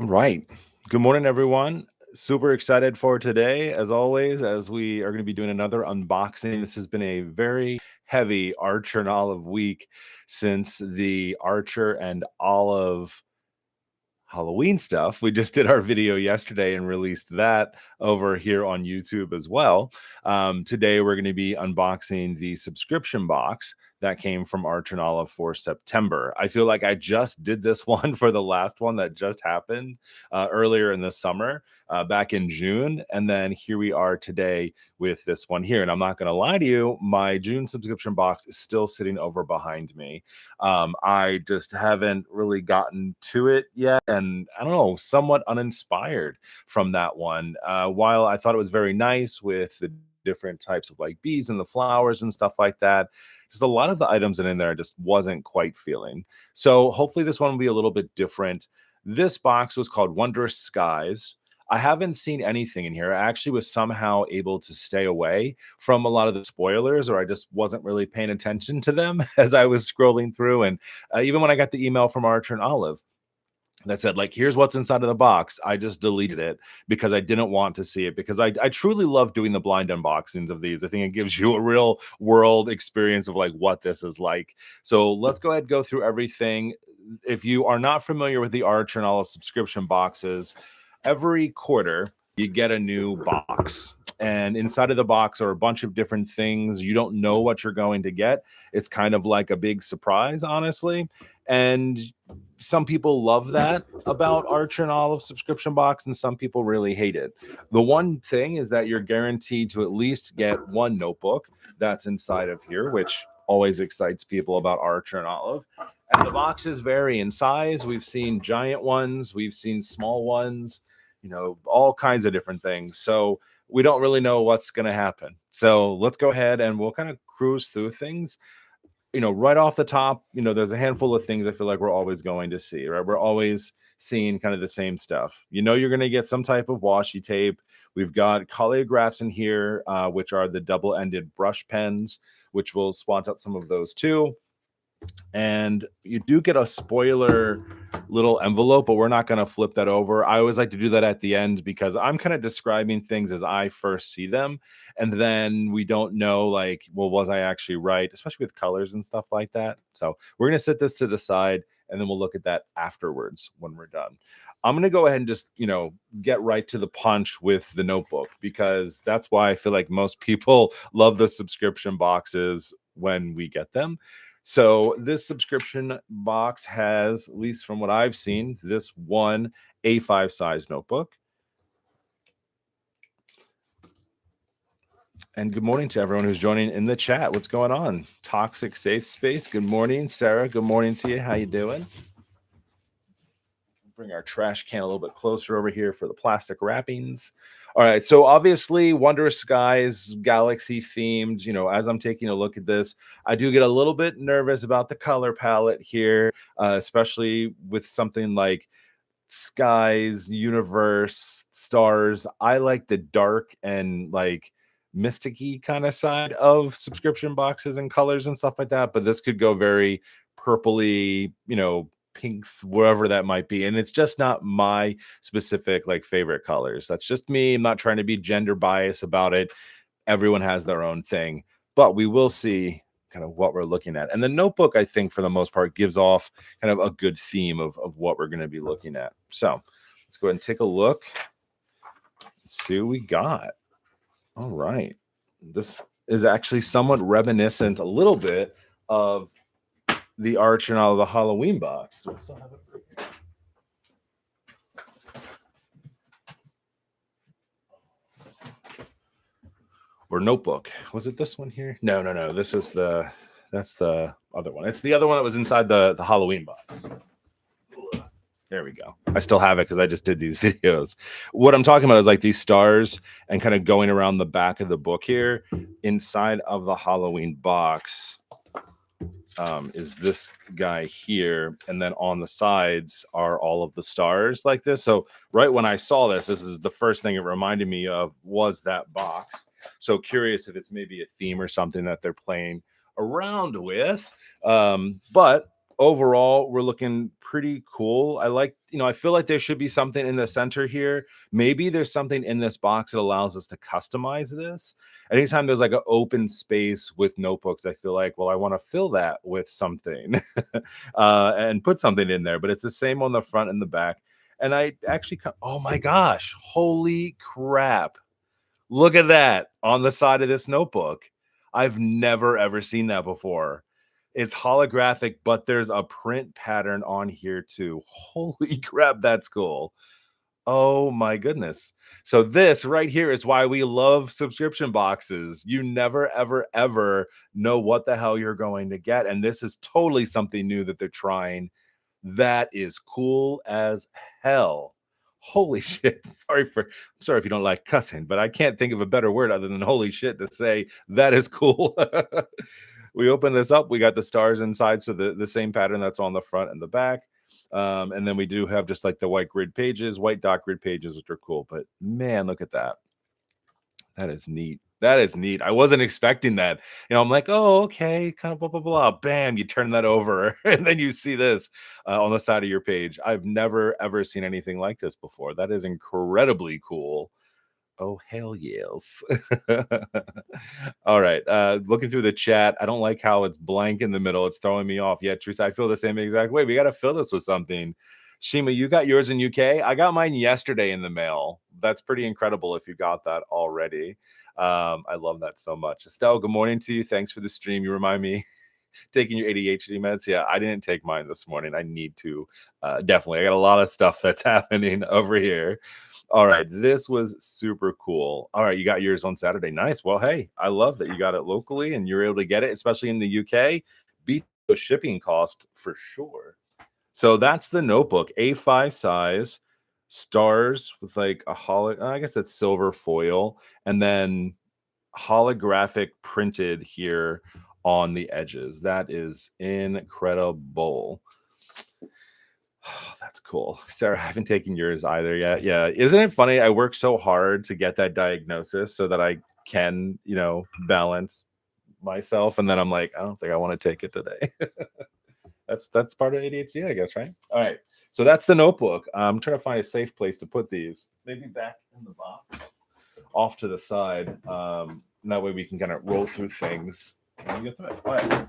Right. Good morning, everyone. Super excited for today, as always, as we are going to be doing another unboxing. This has been a very heavy Archer and Olive week since the Archer and Olive Halloween stuff. We just did our video yesterday and released that over here on YouTube as well. Today, we're going to be unboxing the subscription box that came from Arch and Olive for September. I feel like I just did this one for the last one that just happened earlier in the summer, back in June. And then here we are today with this one here. And I'm not going to lie to you, my June subscription box is still sitting over behind me. I just haven't really gotten to it yet. And I don't know, somewhat uninspired from that one. While I thought it was very nice with the different types of like bees and the flowers and stuff like that, just a lot of the items in there I just wasn't quite feeling. So hopefully this one will be a little bit different. This box was called Wondrous Skies. I haven't seen anything in here. I actually was somehow able to stay away from a lot of the spoilers, or I just wasn't really paying attention to them as I was scrolling through. And even when I got the email from Archer and Olive that said, like, here's what's inside of the box, I just deleted it because I didn't want to see it, because I truly love doing the blind unboxings of these. I think it gives you a real world experience of like what this is like. So let's go ahead and go through everything. If you are not familiar with the Archer and Olive subscription boxes, every quarter you get a new box, and inside of the box are a bunch of different things. You don't know what you're going to get. It's kind of like a big surprise, honestly. And some people love that about Archer and Olive subscription box, and some people really hate it. The one thing is that you're guaranteed to at least get one notebook that's inside of here, which always excites people about Archer and Olive. And the boxes vary in size. We've seen giant ones, we've seen small ones, all kinds of different things. So we don't really know what's going to happen. So let's go ahead and we'll kind of cruise through things. Right off the top, there's a handful of things I feel like we're always going to see, right? We're always seeing kind of the same stuff. You're going to get some type of washi tape. We've got Calligraphs in here, which are the double-ended brush pens, which we'll swatch out some of those too. And you do get a spoiler little envelope, but we're not going to flip that over. I always like to do that at the end because I'm kind of describing things as I first see them, and then we don't know, like, well, was I actually right, especially with colors and stuff like that. So we're going to set this to the side, and then we'll look at that afterwards when we're done. I'm going to go ahead and just, get right to the punch with the notebook, because that's why I feel like most people love the subscription boxes when we get them. So this subscription box has, at least from what I've seen, this one A5 size notebook. And good morning to everyone who's joining in the chat. What's going on? Toxic Safe Space. Good morning, Sarah. Good morning to you. How you doing? Bring our trash can a little bit closer over here for the plastic wrappings. All right, so obviously Wondrous Skies, galaxy themed. As I'm taking a look at this, I do get a little bit nervous about the color palette here, especially with something like skies, universe, stars. I like the dark and like mysticky kind of side of subscription boxes and colors and stuff like that, but this could go very purpley, pinks, wherever that might be. And it's just not my specific like favorite colors. That's just me. I'm not trying to be gender biased about it. Everyone has their own thing, but we will see kind of what we're looking at. And the notebook, I think, for the most part, gives off kind of a good theme of what we're going to be looking at. So let's go ahead and take a look. Let's see what we got. All right. This is actually somewhat reminiscent a little bit of the Archer and Olive, the Halloween box. Do I still have it? Or notebook. Was it this one here? No. That's the other one. It's the other one that was inside the Halloween box. There we go. I still have it because I just did these videos. What I'm talking about is like these stars and kind of going around the back of the book here. Inside of the Halloween box is this guy here, and then on the sides are all of the stars like this. So right when I saw this is the first thing it reminded me of, was that box. So curious if it's maybe a theme or something that they're playing around with. But overall, we're looking pretty cool. I like, I feel like there should be something in the center here. Maybe there's something in this box that allows us to customize this. Anytime there's like an open space with notebooks, I feel like, well, I want to fill that with something and put something in there. But it's the same on the front and the back. And I actually, oh my gosh, holy crap. Look at that on the side of this notebook. I've never ever seen that before. It's holographic, but there's a print pattern on here too. Holy crap, that's cool. Oh my goodness. So this right here is why we love subscription boxes. You never ever ever know what the hell you're going to get, and this is totally something new that they're trying. That is cool as hell. Holy shit. I'm sorry if you don't like cussing, but I can't think of a better word other than holy shit to say that is cool. We open this up, we got the stars inside, so the same pattern that's on the front and the back. And then we do have just like the white grid pages, white dot grid pages, which are cool. But man, look at that. That is neat. That is neat. I wasn't expecting that. I'm like, oh, okay, kind of blah, blah, blah. Bam, you turn that over, and then you see this on the side of your page. I've never, ever seen anything like this before. That is incredibly cool. Oh, hell yes. All right. Looking through the chat, I don't like how it's blank in the middle. It's throwing me off. Yeah, Teresa, I feel the same exact way. We got to fill this with something. Shima, you got yours in UK? I got mine yesterday in the mail. That's pretty incredible if you got that already. I love that so much. Estelle, good morning to you. Thanks for the stream. You remind me taking your ADHD meds. Yeah, I didn't take mine this morning. I need to. Definitely. I got a lot of stuff that's happening over here. All right, this was super cool. All right, you got yours on Saturday. Nice. Well, hey, I love that you got it locally and you're able to get it, especially in the UK. Beat the shipping cost for sure. So that's the notebook, A5 size, stars with like a I guess that's silver foil, and then holographic printed here on the edges. That is incredible. Oh, that's cool. Sarah, I haven't taken yours either yet. Yeah. Isn't it funny? I work so hard to get that diagnosis so that I can, balance myself. And then I'm like, I don't think I want to take it today. That's part of ADHD, I guess, right? All right. So that's the notebook. I'm trying to find a safe place to put these. Maybe back in the box, off to the side. That way we can kind of roll through things and get through it. All right.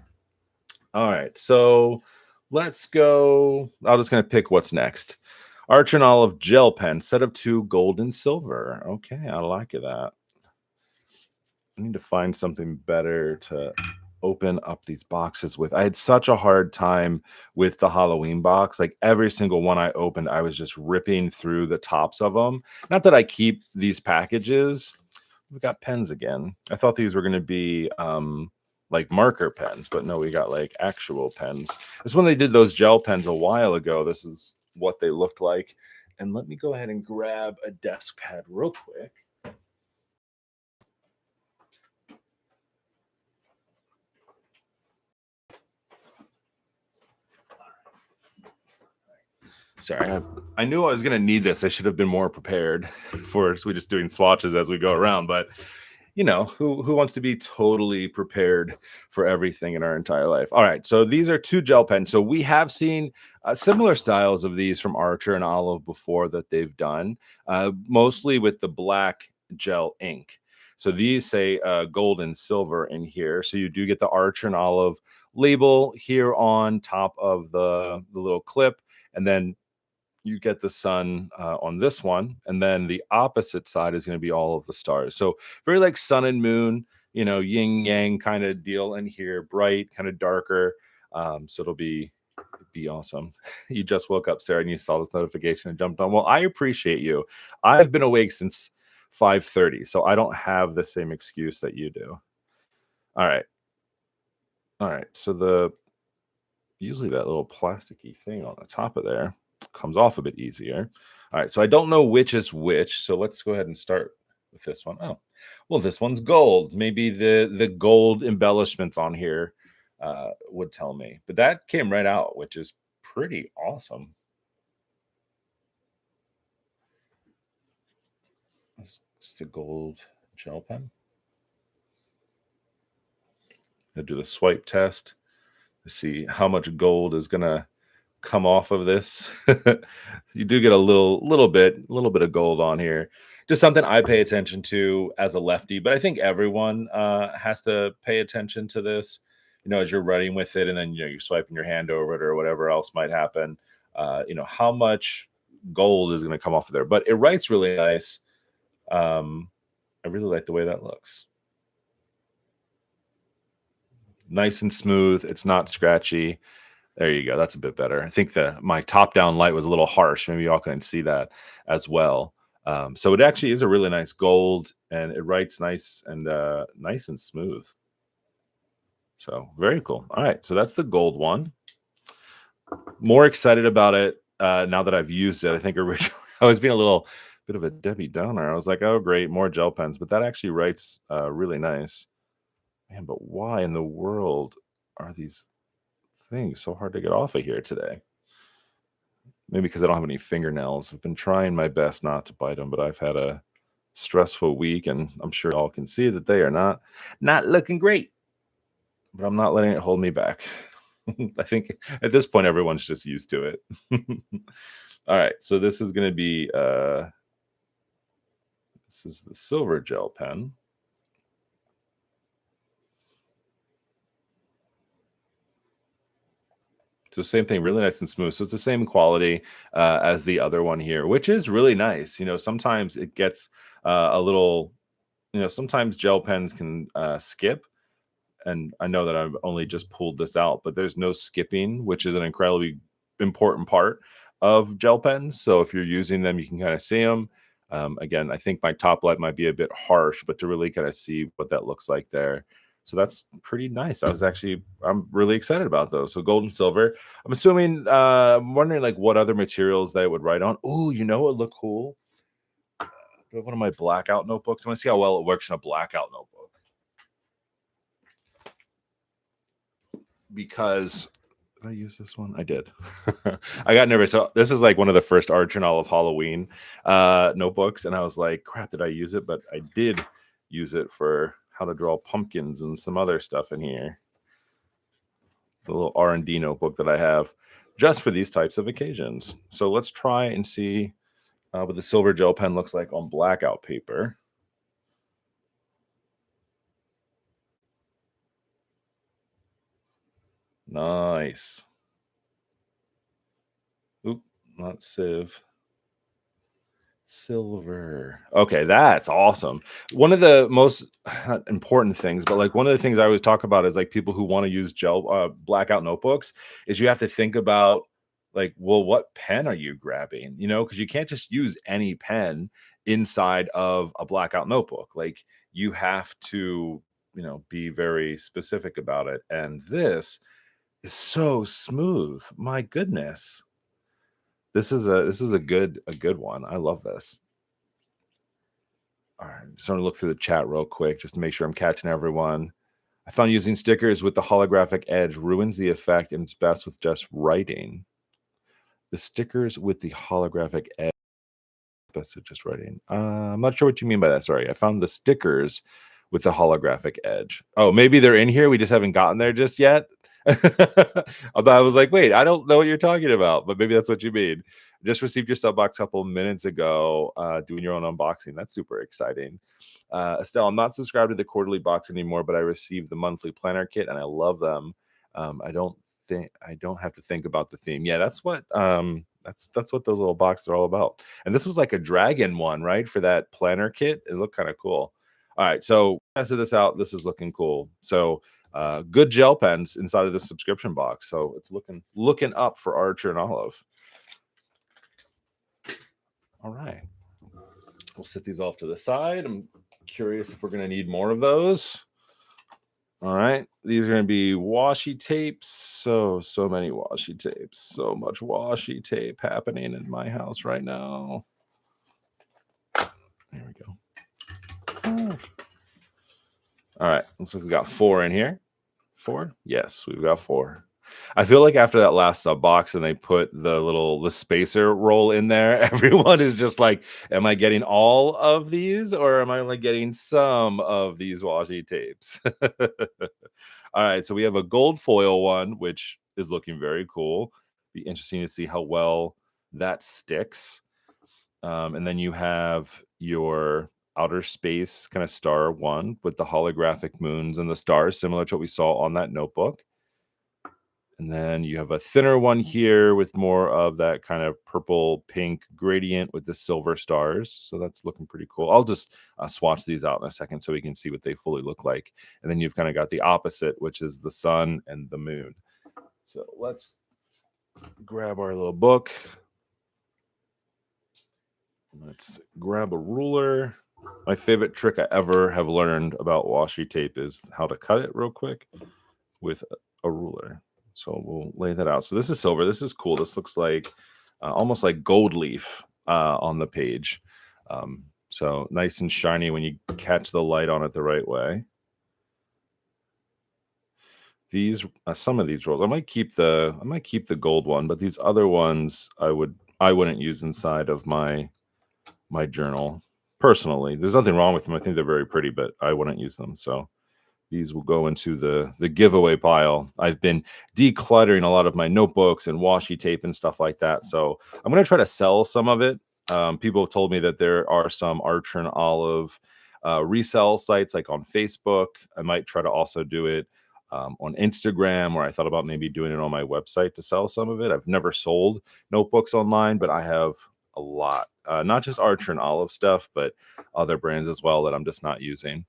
All right. So let's go. I'm just going to pick what's next. Arch and Olive gel pen, set of 2, gold and silver. Okay, I like that. I need to find something better to open up these boxes with. I had such a hard time with the Halloween box. Like every single one I opened, I was just ripping through the tops of them. Not that I keep these packages. We got pens again. I thought these were going to be like marker pens, but no, we got like actual pens. This is when they did those gel pens a while ago. This is what they looked like. And let me go ahead and grab a desk pad real quick. Sorry, I knew I was going to need this. I should have been more prepared for we just doing swatches as we go around. But who wants to be totally prepared for everything in our entire life? All right, so these are 2 gel pens. So we have seen similar styles of these from Archer and Olive before that they've done, mostly with the black gel ink. So these say gold and silver in here. So you do get the Archer and Olive label here on top of the little clip, and then you get the sun on this one, and then the opposite side is going to be all of the stars. So very like sun and moon, yin yang kind of deal in here, bright, kind of darker. So it'll be awesome. You just woke up, Sarah, and you saw this notification and jumped on. Well, I appreciate you. I've been awake since 5:30, so I don't have the same excuse that you do. All right. So usually that little plasticky thing on the top of there comes off a bit easier. All right, so I don't know which is which, so let's go ahead and start with this one. Oh, well, this one's gold. Maybe the gold embellishments on here would tell me, but that came right out, which is pretty awesome. It's just a gold gel pen. I'll do the swipe test. Let's see how much gold is gonna come off of this. You do get a little bit of gold on here. Just something I pay attention to as a lefty, but I think everyone has to pay attention to this. You know, as you're writing with it, and then you know you're swiping your hand over it or whatever else might happen. You know how much gold is going to come off of there, but it writes really nice. I really like the way that looks. Nice and smooth. It's not scratchy. There you go. That's a bit better. I think my top down light was a little harsh. Maybe y'all can see that as well. So it actually is a really nice gold, and it writes nice and smooth. So very cool. All right, so that's the gold one. More excited about it now that I've used it. I think originally I was being a little bit of a Debbie Downer. I was like, oh great, more gel pens, but that actually writes really nice. Man, but why in the world are these things so hard to get off of here today? Maybe because I don't have any fingernails. I've been trying my best not to bite them, but I've had a stressful week, and I'm sure y'all can see that they are not looking great. But I'm not letting it hold me back. I think at this point everyone's just used to it. All right, so this is going to be this is the silver gel pen. So same thing, really nice and smooth. So it's the same quality as the other one here, which is really nice. You know, sometimes it gets a little, you know, sometimes gel pens can skip. And I know that I've only just pulled this out, but there's no skipping, which is an incredibly important part of gel pens. So if you're using them, you can kind of see them. Again, I think my top light might be a bit harsh, but to really kind of see what that looks like there. So that's pretty nice. I'm really excited about those. So gold and silver. I'm assuming, I'm wondering like what other materials they would write on. Oh, you know, it look cool. I have one of my blackout notebooks. I want to see how well it works in a blackout notebook. Because did I use this one? I did. I got nervous. So this is like one of the first art journal of Halloween notebooks, and I was like, crap, did I use it? But I did use it for how to draw pumpkins and some other stuff in here. It's a little R&D notebook that I have just for these types of occasions. So let's try and see what the silver gel pen looks like on blackout paper. Nice. Oop, not sieve. Silver. Okay, that's awesome. One of the most not important things, but like one of the things I always talk about is like people who want to use gel blackout notebooks is you have to think about like, well, what pen are you grabbing? You know, because you can't just use any pen inside of a blackout notebook. Like you have to, you know, be very specific about it. And this is so smooth. My goodness. This is a good one. I love this. All right, just want to look through the chat real quick just to make sure I'm catching everyone. I found using stickers with the holographic edge ruins the effect, and it's best with just writing. The stickers with the holographic edge, best with just writing. I'm not sure what you mean by that. Sorry, I found the stickers with the holographic edge. Oh, maybe they're in here. We just haven't gotten there just yet. I was like, wait, I don't know what you're talking about, but maybe that's what you mean. Just received your sub box a couple minutes ago, doing your own unboxing. That's super exciting. Estelle, I'm not subscribed to the quarterly box anymore, but I received the monthly planner kit and I love them. I don't have to think about the theme. Yeah, that's what that's what those little boxes are all about. And this was like a dragon one, right? For that planner kit. It looked kind of cool. All right, so tested this out. This is looking cool. So good gel pens inside of the subscription box. So it's looking up for Archer and Olive. All right. We'll set these off to the side. I'm curious if we're going to need more of those. All right. These are going to be washi tapes. So many washi tapes. So much washi tape happening in my house right now. There we go. All right. Looks like we got 4 in here. 4? Yes, we've got 4. I feel like after that last sub box and they put the spacer roll in there, everyone is just like, am I getting all of these or am I only getting some of these washi tapes? All right, so we have a gold foil one, which is looking very cool. Be interesting to see how well that sticks. And then you have your outer space kind of star one with the holographic moons and the stars, similar to what we saw on that notebook. And then you have a thinner one here with more of that kind of purple pink gradient with the silver stars. So that's looking pretty cool. I'll just swatch these out in a second so we can see what they fully look like. And then you've kind of got the opposite, which is the sun and the moon. So let's grab our little book. Let's grab a ruler. My favorite trick I ever have learned about washi tape is how to cut it real quick with a ruler. So we'll lay that out. So this is silver. This is cool. This looks like almost like gold leaf on the page. So nice and shiny when you catch the light on it the right way. These some of these rolls, I might keep the gold one, but these other ones I wouldn't use inside of my journal personally. There's nothing wrong with them. I think they're very pretty, but I wouldn't use them. So these will go into the giveaway pile. I've been decluttering a lot of my notebooks and washi tape and stuff like that. So I'm going to try to sell some of it. People have told me that there are some Archer and Olive resell sites like on Facebook. I might try to also do it on Instagram, or I thought about maybe doing it on my website to sell some of it. I've never sold notebooks online, but I have a lot, not just Archer and Olive stuff, but other brands as well that I'm just not using.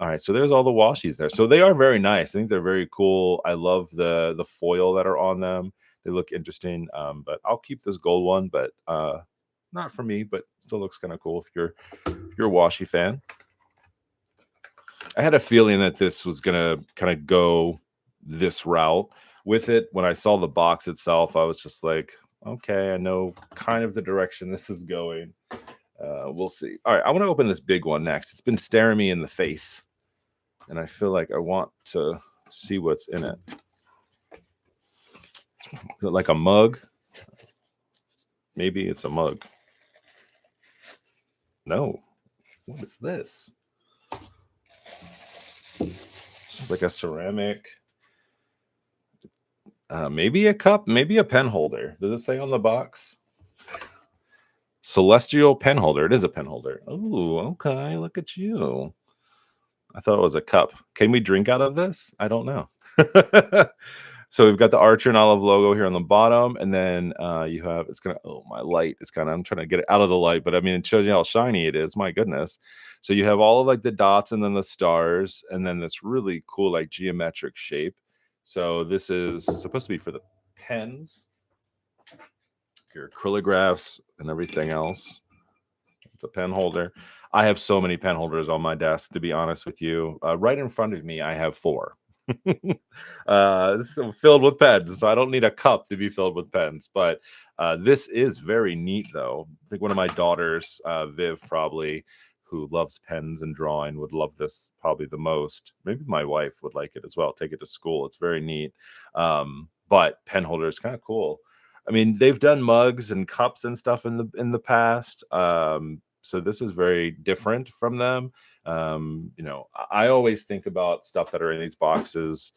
All right, so there's all the washies there. So they are very nice. I think they're very cool. I love the foil that are on them. They look interesting. But I'll keep this gold one, but not for me, but still looks kind of cool if you're a washi fan. I had a feeling that this was gonna kind of go this route with it. When I saw the box itself, I was just like, okay, I know kind of the direction this is going. We'll see. All right, I want to open this big one next. It's been staring me in the face, and I feel like I want to see what's in it. Is it like a mug? Maybe it's a mug. No. What is this? It's like a ceramic. Maybe a cup, maybe a pen holder. Does it say on the box? Celestial pen holder. It is a pen holder. Oh, okay. Look at you. I thought it was a cup. Can we drink out of this? I don't know. So we've got the Archer and Olive logo here on the bottom, and then you have, it's gonna, oh, my light is kind of, I'm trying to get it out of the light, but I mean, it shows you how shiny it is. My goodness. So you have all of like the dots and then the stars, and then this really cool like geometric shape. So this is supposed to be for the pens, your acrylographs and everything else. It's a pen holder. I have so many pen holders on my desk, to be honest with you. Right in front of me, I have 4. So filled with pens, so I don't need a cup to be filled with pens. But this is very neat, though. I think one of my daughters, Viv, probably, who loves pens and drawing, would love this probably the most. Maybe my wife would like it as well. Take it to school. It's very neat. But pen holder is kind of cool. I mean, they've done mugs and cups and stuff in the past. So this is very different from them. You know, I always think about stuff that are in these boxes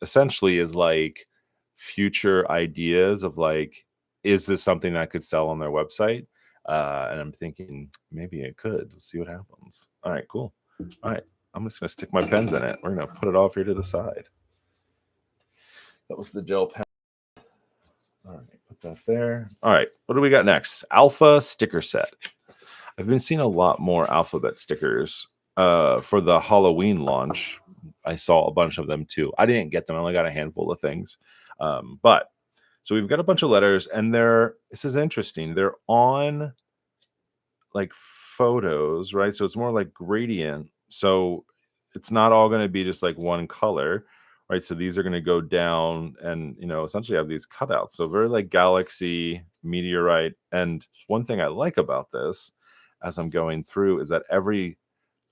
essentially is like future ideas of like, is this something that could sell on their website? And I'm thinking maybe it could. We'll see what happens. All right, cool. All right, I'm just gonna stick my pens in it. We're gonna put it off here to the side. That was the gel pen. All right, put that there. All right, what do we got next? Alpha sticker set. I've been seeing a lot more alphabet stickers for the Halloween launch. I saw a bunch of them too. I didn't get them. I only got a handful of things. But so we've got a bunch of letters, and this is interesting. They're on like photos, right? So it's more like gradient. So it's not all going to be just like one color, right? So these are going to go down and, you know, essentially have these cutouts. So very like galaxy, meteorite. And one thing I like about this as I'm going through is that every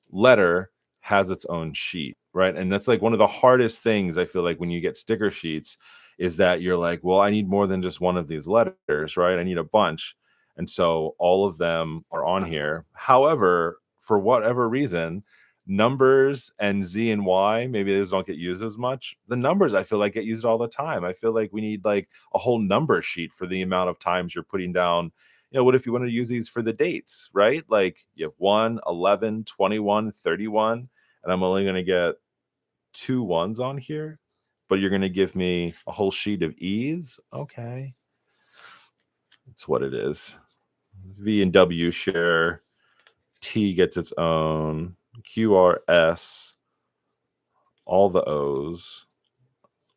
letter has its own sheet. right? And that's like one of the hardest things I feel like when you get sticker sheets is that you're like, well, I need more than just one of these letters, right? I need a bunch. And so all of them are on here. However, for whatever reason, numbers and Z and Y, maybe those don't get used as much. The numbers I feel like get used all the time. I feel like we need like a whole number sheet for the amount of times you're putting down. What if you want to use these for the dates, right? Like you have 1, 11, 21, 31, and I'm only going to get 2 ones on here, but you're going to give me a whole sheet of E's. Okay. That's what it is. V and W share. T gets its own. QRS. All the O's.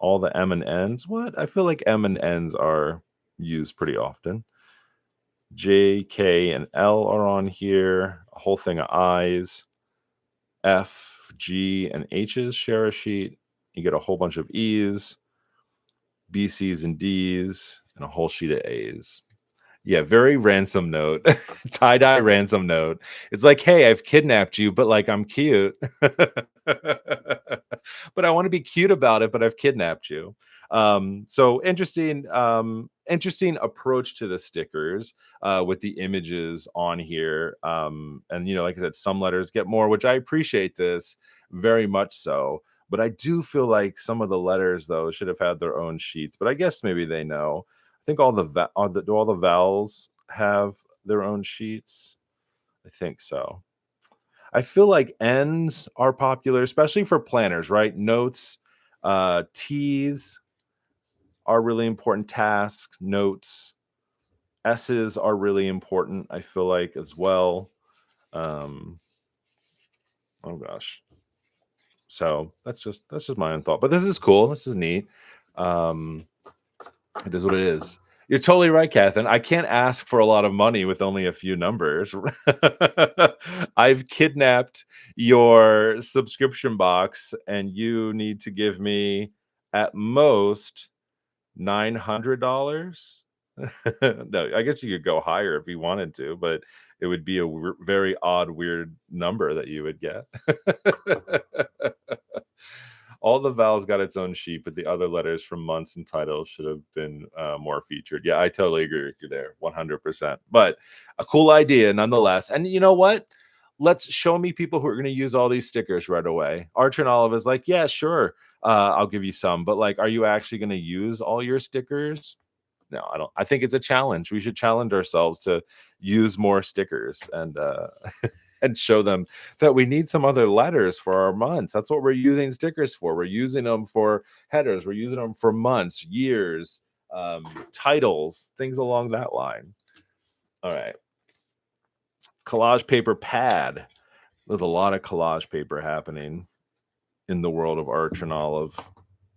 All the M and N's. What? I feel like M and N's are used pretty often. J, K, and L are on here. A whole thing of I's. F, G, and H's share a sheet. You get a whole bunch of E's, B, C's, and D's, and a whole sheet of A's. Yeah, very ransom note. Tie-dye ransom note. It's like, hey, I've kidnapped you, but like I'm cute. But I want to be cute about it, but I've kidnapped you. So interesting approach to the stickers with the images on here. And like I said, some letters get more, which I appreciate this very much so. But I do feel like some of the letters though should have had their own sheets. But I guess maybe they know. I think all the vowels have their own sheets. I think so. I feel like N's are popular, especially for planners, right? Notes, T's are really important. Tasks, notes, S's are really important. I feel like as well. Oh gosh. So that's just my own thought. But this is cool. This is neat. It is what it is. You're totally right, Catherine. I can't ask for a lot of money with only a few numbers. I've kidnapped your subscription box, and you need to give me at most $900. No, I guess you could go higher if you wanted to, but it would be a very odd, weird number that you would get. All the vowels got its own sheet, but the other letters from months and titles should have been more featured. Yeah, I totally agree with you there, 100%. But a cool idea nonetheless. And you know what? Let's show me people who are going to use all these stickers right away. Archer and Olive is like, yeah, sure, I'll give you some. But like, are you actually going to use all your stickers? No, I don't. I think it's a challenge. We should challenge ourselves to use more stickers and and show them that we need some other letters for our months. That's what we're using stickers for. We're using them for headers. We're using them for months, years, titles, things along that line. All right. Collage paper pad. There's a lot of collage paper happening in the world of Arch and Olive.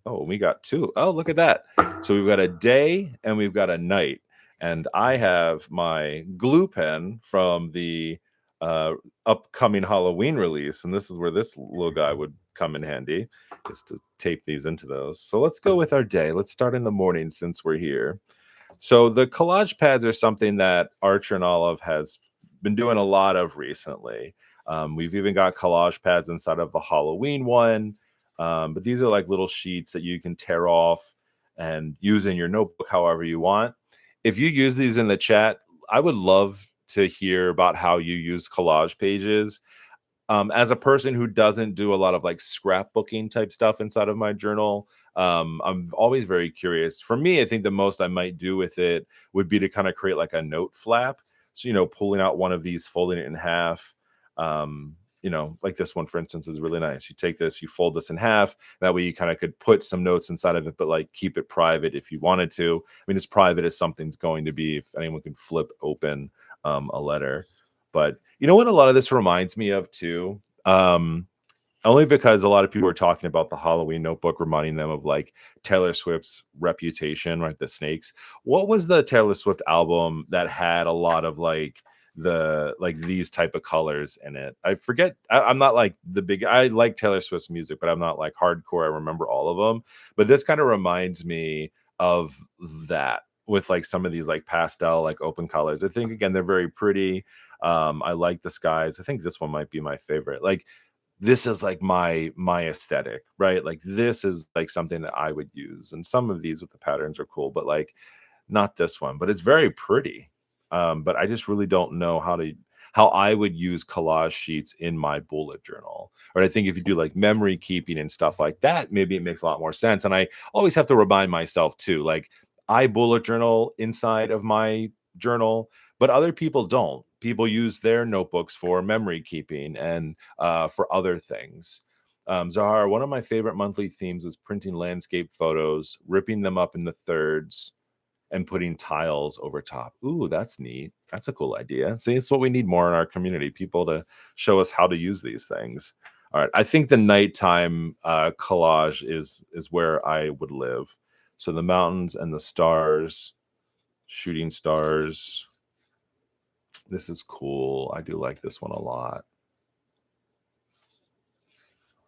Oh, we got 2. Oh, look at that. So we've got a day and we've got a night. And I have my glue pen from the upcoming Halloween release. And this is where this little guy would come in handy, is to tape these into those. So let's go with our day. Let's start in the morning since we're here. So the collage pads are something that Archer and Olive has been doing a lot of recently. We've even got collage pads inside of the Halloween one. But these are like little sheets that you can tear off and use in your notebook however you want. If you use these in the chat, I would love to hear about how you use collage pages. As a person who doesn't do a lot of like scrapbooking type stuff inside of my journal, I'm always very curious. For me, I think the most I might do with it would be to kind of create like a note flap. So, pulling out one of these, folding it in half. Like this one, for instance, is really nice. You take this, you fold this in half. That way you kind of could put some notes inside of it, but like keep it private if you wanted to. I mean, as private as something's going to be, if anyone can flip open a letter. But you know what a lot of this reminds me of too? Only because a lot of people are talking about the Halloween notebook, reminding them of like Taylor Swift's Reputation, right? The Snakes. What was the Taylor Swift album that had a lot of like these type of colors in it? I forget. I'm not like I like Taylor Swift's music, but I'm not like hardcore. I remember all of them. But this kind of reminds me of that, with like some of these like pastel, like open colors. I think again, they're very pretty. I like the skies. I think this one might be my favorite. Like, this is like my aesthetic, right? Like this is like something that I would use. And some of these with the patterns are cool, but like not this one, but it's very pretty. But I just really don't know how I would use collage sheets in my bullet journal. Or I think if you do like memory keeping and stuff like that, maybe it makes a lot more sense. And I always have to remind myself too, like I bullet journal inside of my journal, but other people don't. People use their notebooks for memory keeping and for other things. Zahar, one of my favorite monthly themes is printing landscape photos, ripping them up into thirds, and putting tiles over top. Ooh, that's neat. That's a cool idea. See, it's what we need more in our community, people to show us how to use these things. All right, I think the nighttime collage is where I would live. So the mountains and the stars, shooting stars. This is cool. I do like this one a lot.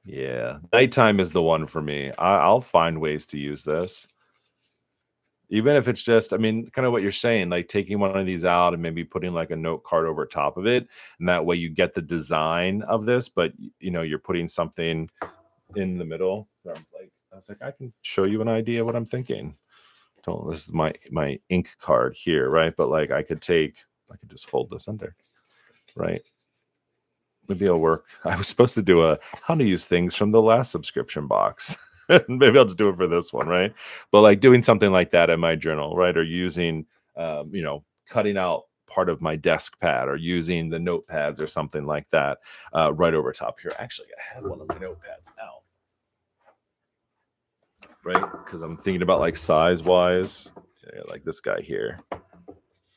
Yeah, nighttime is the one for me. I'll find ways to use this. Even if it's just, I mean, kind of what you're saying, like taking one of these out and maybe putting like a note card over top of it. And that way you get the design of this, but you know, you're putting something in the middle. So I'm like, I was like, I can show you an idea of what I'm thinking. Don't, this is my ink card here, right? But like I could just fold this under, right? Maybe it'll work. I was supposed to do a how to use things from the last subscription box. Maybe I'll just do it for this one, right? But like doing something like that in my journal, right? Or using, cutting out part of my desk pad or using the notepads or something like that right over top here. Actually, I have one of my notepads out, right? Because I'm thinking about like size wise, like this guy here,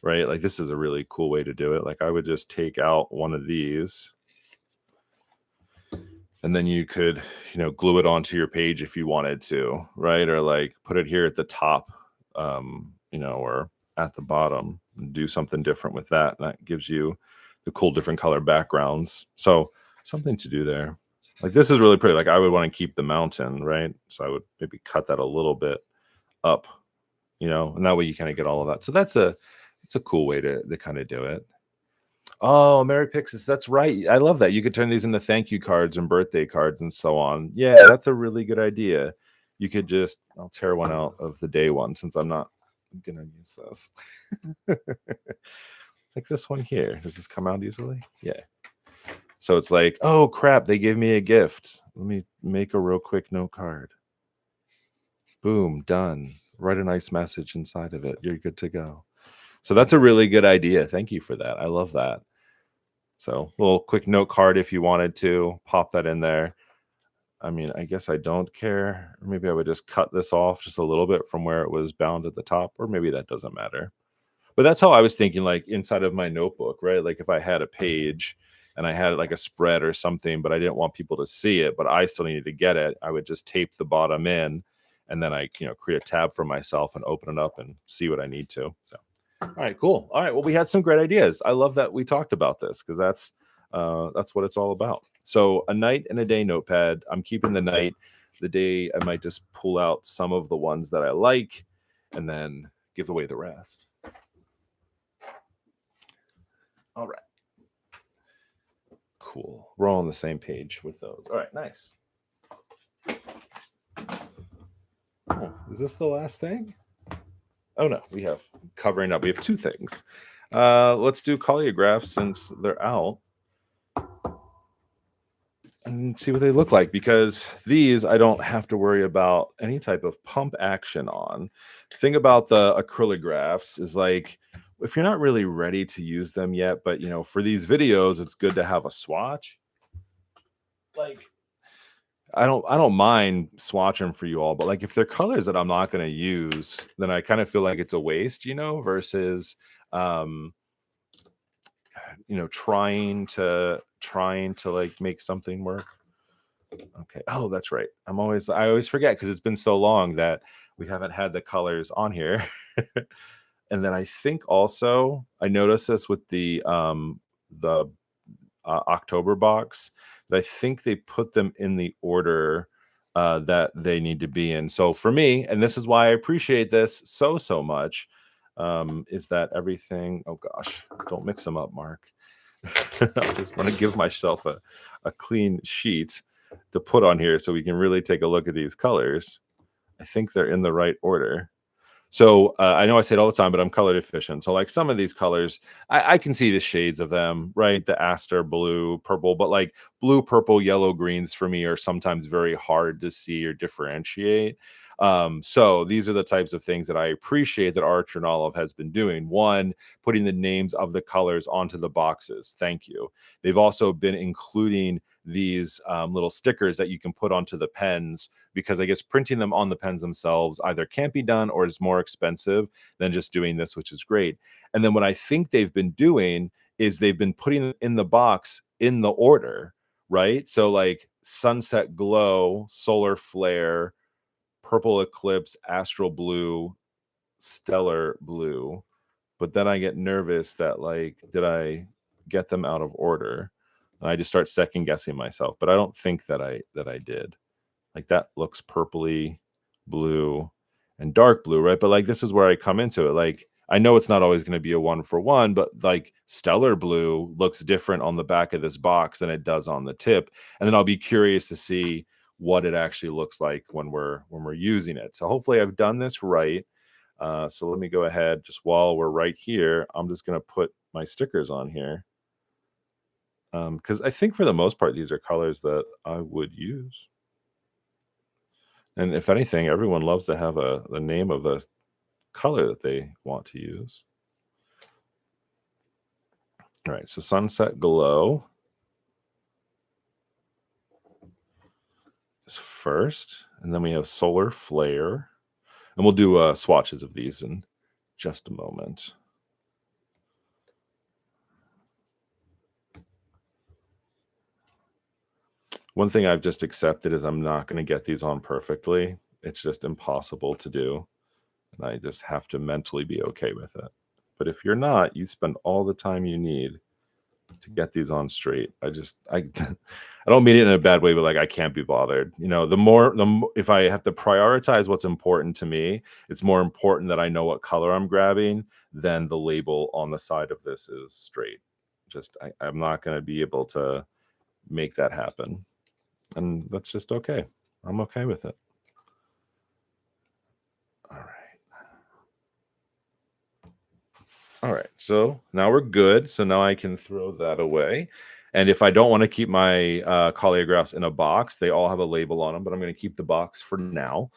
right? Like this is a really cool way to do it. Like I would just take out one of these and then you could, glue it onto your page if you wanted to, right? Or like put it here at the top, or at the bottom, and do something different with that. And that gives you the cool different color backgrounds. So something to do there. Like this is really pretty. Like I would want to keep the mountain, right? So I would maybe cut that a little bit up, and that way you kind of get all of that. So it's a cool way to kind of do it. Oh, Mary Pixis, that's right. I love that. You could turn these into thank you cards and birthday cards and so on. Yeah, that's a really good idea. You could just, I'll tear one out of the day one since I'm not going to use this. Like this one here. Does this come out easily? Yeah. So it's like, oh crap, they gave me a gift. Let me make a real quick note card. Boom, done. Write a nice message inside of it. You're good to go. So that's a really good idea. Thank you for that. I love that. So a little quick note card if you wanted to pop that in there. I mean, I guess I don't care. Or maybe I would just cut this off just a little bit from where it was bound at the top, or maybe that doesn't matter. But that's how I was thinking, like inside of my notebook, right? Like if I had a page and I had like a spread or something, but I didn't want people to see it, but I still needed to get it, I would just tape the bottom in and then I, create a tab for myself and open it up and see what I need to. So all right, cool. All right, well, we had some great ideas. I love that we talked about this because that's what it's all about. So a night and a day notepad. I'm keeping the night. The day I might just pull out some of the ones that I like and then give away the rest. All right. Cool. We're all on the same page with those. All right, nice. Oh, is this the last thing? Oh no, we have covering up. We have two things. Let's do Calliograph since they're out and see what they look like, because these I don't have to worry about any type of pump action on. The thing about the acrylographs is like if you're not really ready to use them yet, but for these videos, it's good to have a swatch. Like I don't mind swatching for you all, but like if they're colors that I'm not going to use, then I kind of feel like it's a waste, versus trying to like make something work. Okay. Oh, that's right. I always forget because it's been so long that we haven't had the colors on here. And then I think also I noticed this with the October box, that I think they put them in the order that they need to be in. So for me, and this is why I appreciate this so much, is that everything, oh gosh, don't mix them up, Mark. I just want to give myself a clean sheet to put on here so we can really take a look at these colors. I think they're in the right order. So I know I say it all the time, but I'm color deficient. So like some of these colors, I can see the shades of them, right? The aster blue, purple, but like blue, purple, yellow, greens for me are sometimes very hard to see or differentiate. So these are the types of things that I appreciate that Art Chernalov has been doing. One, putting the names of the colors onto the boxes. Thank you. They've also been including these little stickers that you can put onto the pens, because I guess printing them on the pens themselves either can't be done or is more expensive than just doing this, which is great. And then what I think they've been doing is they've been putting it in the box in the order, right? So like sunset glow, solar flare, purple eclipse, astral blue, stellar blue. But then I get nervous that like, did I get them out of order? And I just start second guessing myself. But I don't think that I did. Like that looks purpley, blue, and dark blue, right? But like this is where I come into it. Like I know it's not always going to be a 1-for-1, but like stellar blue looks different on the back of this box than it does on the tip. And then I'll be curious to see what it actually looks like when we're using it. So hopefully I've done this right. So let me go ahead, just while we're right here, I'm just going to put my stickers on here. Because I think for the most part, these are colors that I would use. And if anything, everyone loves to have the name of the color that they want to use. All right, so Sunset Glow is first, and then we have Solar Flare. And we'll do swatches of these in just a moment. One thing I've just accepted is I'm not going to get these on perfectly. It's just impossible to do. And I just have to mentally be okay with it. But if you're not, you spend all the time you need to get these on straight. I I don't mean it in a bad way, but like I can't be bothered. You know, if I have to prioritize what's important to me, it's more important that I know what color I'm grabbing than the label on the side of this is straight. I'm not going to be able to make that happen. And that's just okay. I'm okay with it. All right. All right, so now we're good. So now I can throw that away. And if I don't want to keep my Calligraphs in a box, they all have a label on them, but I'm going to keep the box for now.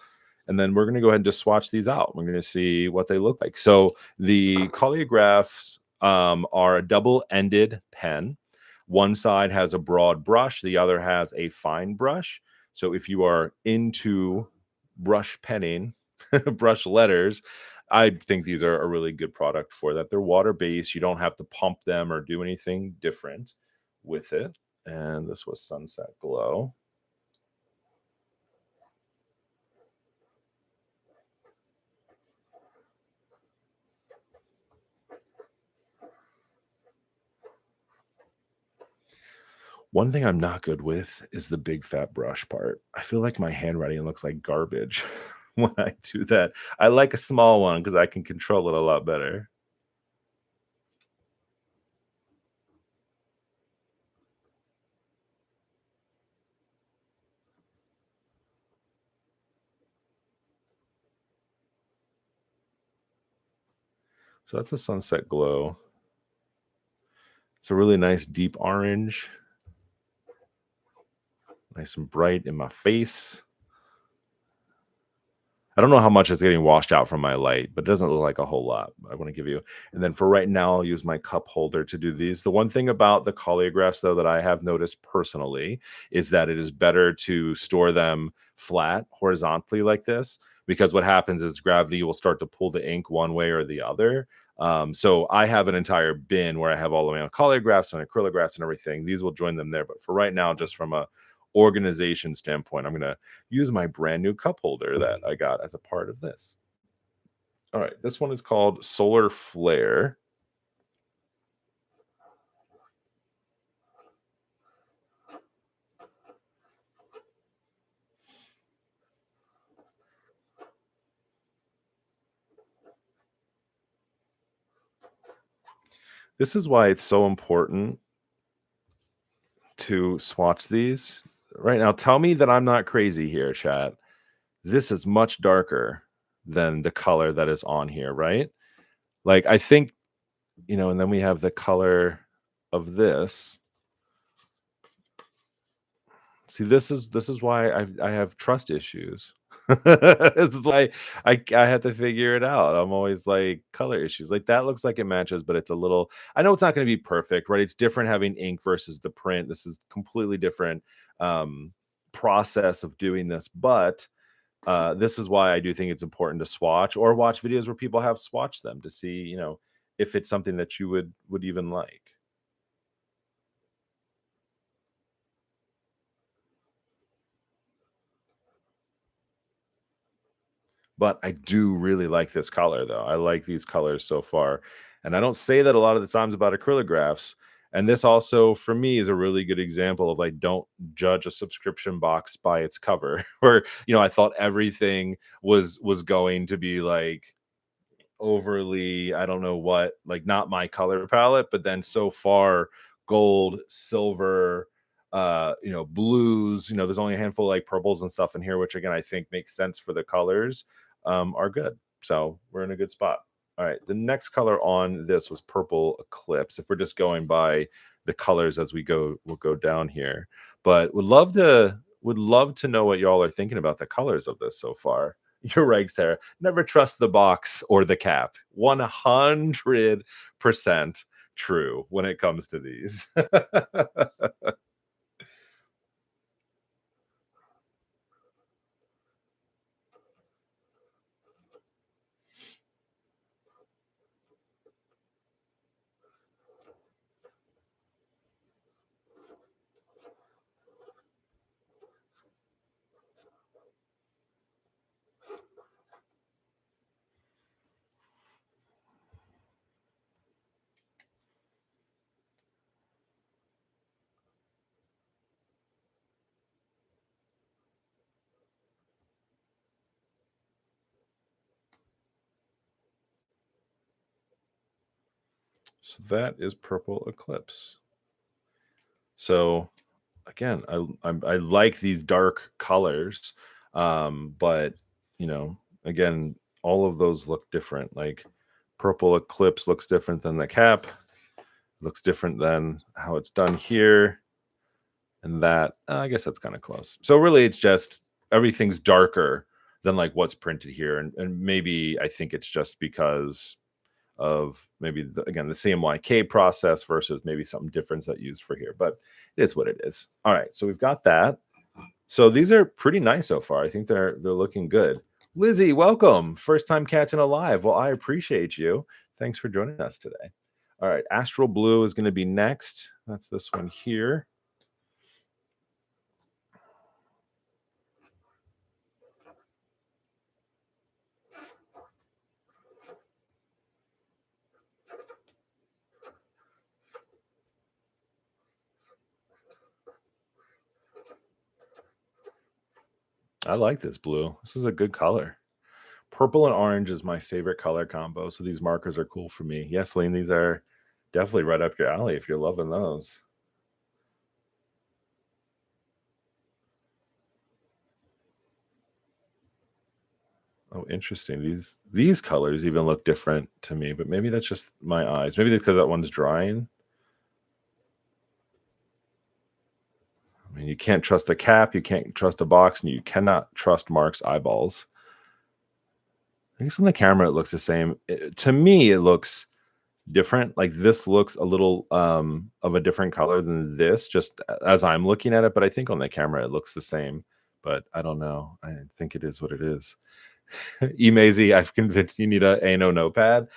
And then we're going to go ahead and just swatch these out. We're going to see what they look like. So the Calligraphs are a double-ended pen. One side has a broad brush. The other has a fine brush. So if you are into brush penning, brush letters, I think these are a really good product for that. They're water-based. You don't have to pump them or do anything different with it. And this was Sunset Glow. One thing I'm not good with is the big fat brush part. I feel like my handwriting looks like garbage when I do that. I like a small one because I can control it a lot better. So that's a Sunset Glow. It's a really nice deep orange. Nice and bright in my face. I don't know how much is getting washed out from my light, but it doesn't look like a whole lot. I want to give you. And then for right now, I'll use my cup holder to do these. The one thing about the Calligraphs, though, that I have noticed personally is that it is better to store them flat, horizontally like this, because what happens is gravity will start to pull the ink one way or the other. So I have an entire bin where I have all of my Calligraphs and acrylographs and everything. These will join them there. But for right now, just from a organization standpoint, I'm going to use my brand new cup holder that I got as a part of this. All right, this one is called Solar Flare. This is why it's so important to swatch these right now. Tell me that I'm not crazy here, chat. This is much darker than the color that is on here, right? Like, I think, you know, and then we have the color of this. See, this is why I have trust issues. This is why I had to figure it out. I'm always like color issues. Like that looks like it matches, but it's a little. I know it's not going to be perfect, right? It's different having ink versus the print. This is completely different um, process of doing this, but this is why I do think it's important to swatch or watch videos where people have swatched them to see, you know, if it's something that you would even like. But I do really like this color, though. I like these colors so far. And I don't say that a lot of the times about acrylographs. And this also, for me, is a really good example of like, don't judge a subscription box by its cover. Where, you know, I thought everything was going to be like overly, I don't know what, like not my color palette, but then so far, gold, silver, you know, blues, you know, there's only a handful of like purples and stuff in here, which again I think makes sense for the colors, are good. So we're in a good spot. All right, the next color on this was Purple Eclipse. If we're just going by the colors as we go, we'll go down here. But would love to know what y'all are thinking about the colors of this so far. You're right, Sarah. Never trust the box or the cap. 100% true when it comes to these. So that is Purple Eclipse. So again, I like these dark colors, but you know, again, all of those look different. Like Purple Eclipse looks different than the cap, looks different than how it's done here, and that I guess that's kind of close. So really, it's just everything's darker than like what's printed here, and maybe I think it's just because of maybe again the CMYK process versus maybe something different that used for here, but it is what it is. All right, so we've got that. So these are pretty nice so far. I think they're looking good. Lizzie, welcome. First time catching a live. Well, I appreciate you. Thanks for joining us today. All right, Astral Blue is going to be next. That's this one here. I like this blue. This is a good color. Purple and orange is my favorite color combo, so these markers are cool for me. Yes, Lean, these are definitely right up your alley if you're loving those. Oh, interesting. These colors even look different to me, but maybe that's just my eyes. Maybe that's because that one's drying. I mean, you can't trust a cap, you can't trust a box, and you cannot trust Mark's eyeballs. I guess on the camera it looks the same. To me, it looks different. Like this looks a little of a different color than this, just as I'm looking at it. But I think on the camera it looks the same. But I don't know. I think it is what it is. Emazy, I've convinced you need a ANO notepad.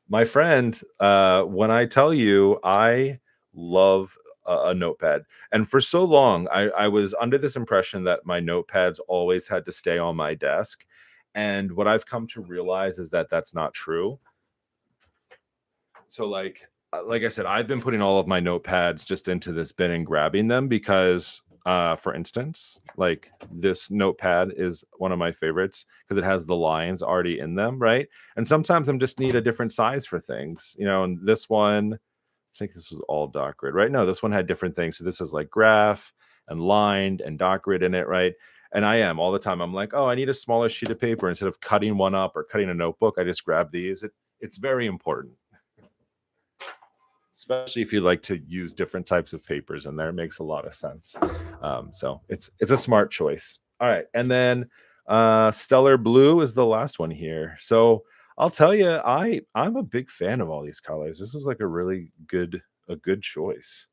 My friend, when I tell you, I love a notepad. And for so long, I was under this impression that my notepads always had to stay on my desk. And what I've come to realize is that that's not true. So like I said, I've been putting all of my notepads just into this bin and grabbing them because for instance, like this notepad is one of my favorites because it has the lines already in them, right? And sometimes I'm just need a different size for things, you know, and this one think this was all dot grid, right? No, this one had different things. So this is like graph and lined and dot grid in it, right? And I am all the time. I'm like, oh, I need a smaller sheet of paper. Instead of cutting one up or cutting a notebook, I just grab these. It's very important, especially if you like to use different types of papers in there. It makes a lot of sense. So it's a smart choice. All right, and then stellar blue is the last one here. So I'll tell you, I'm a big fan of all these colors. This is like a good choice.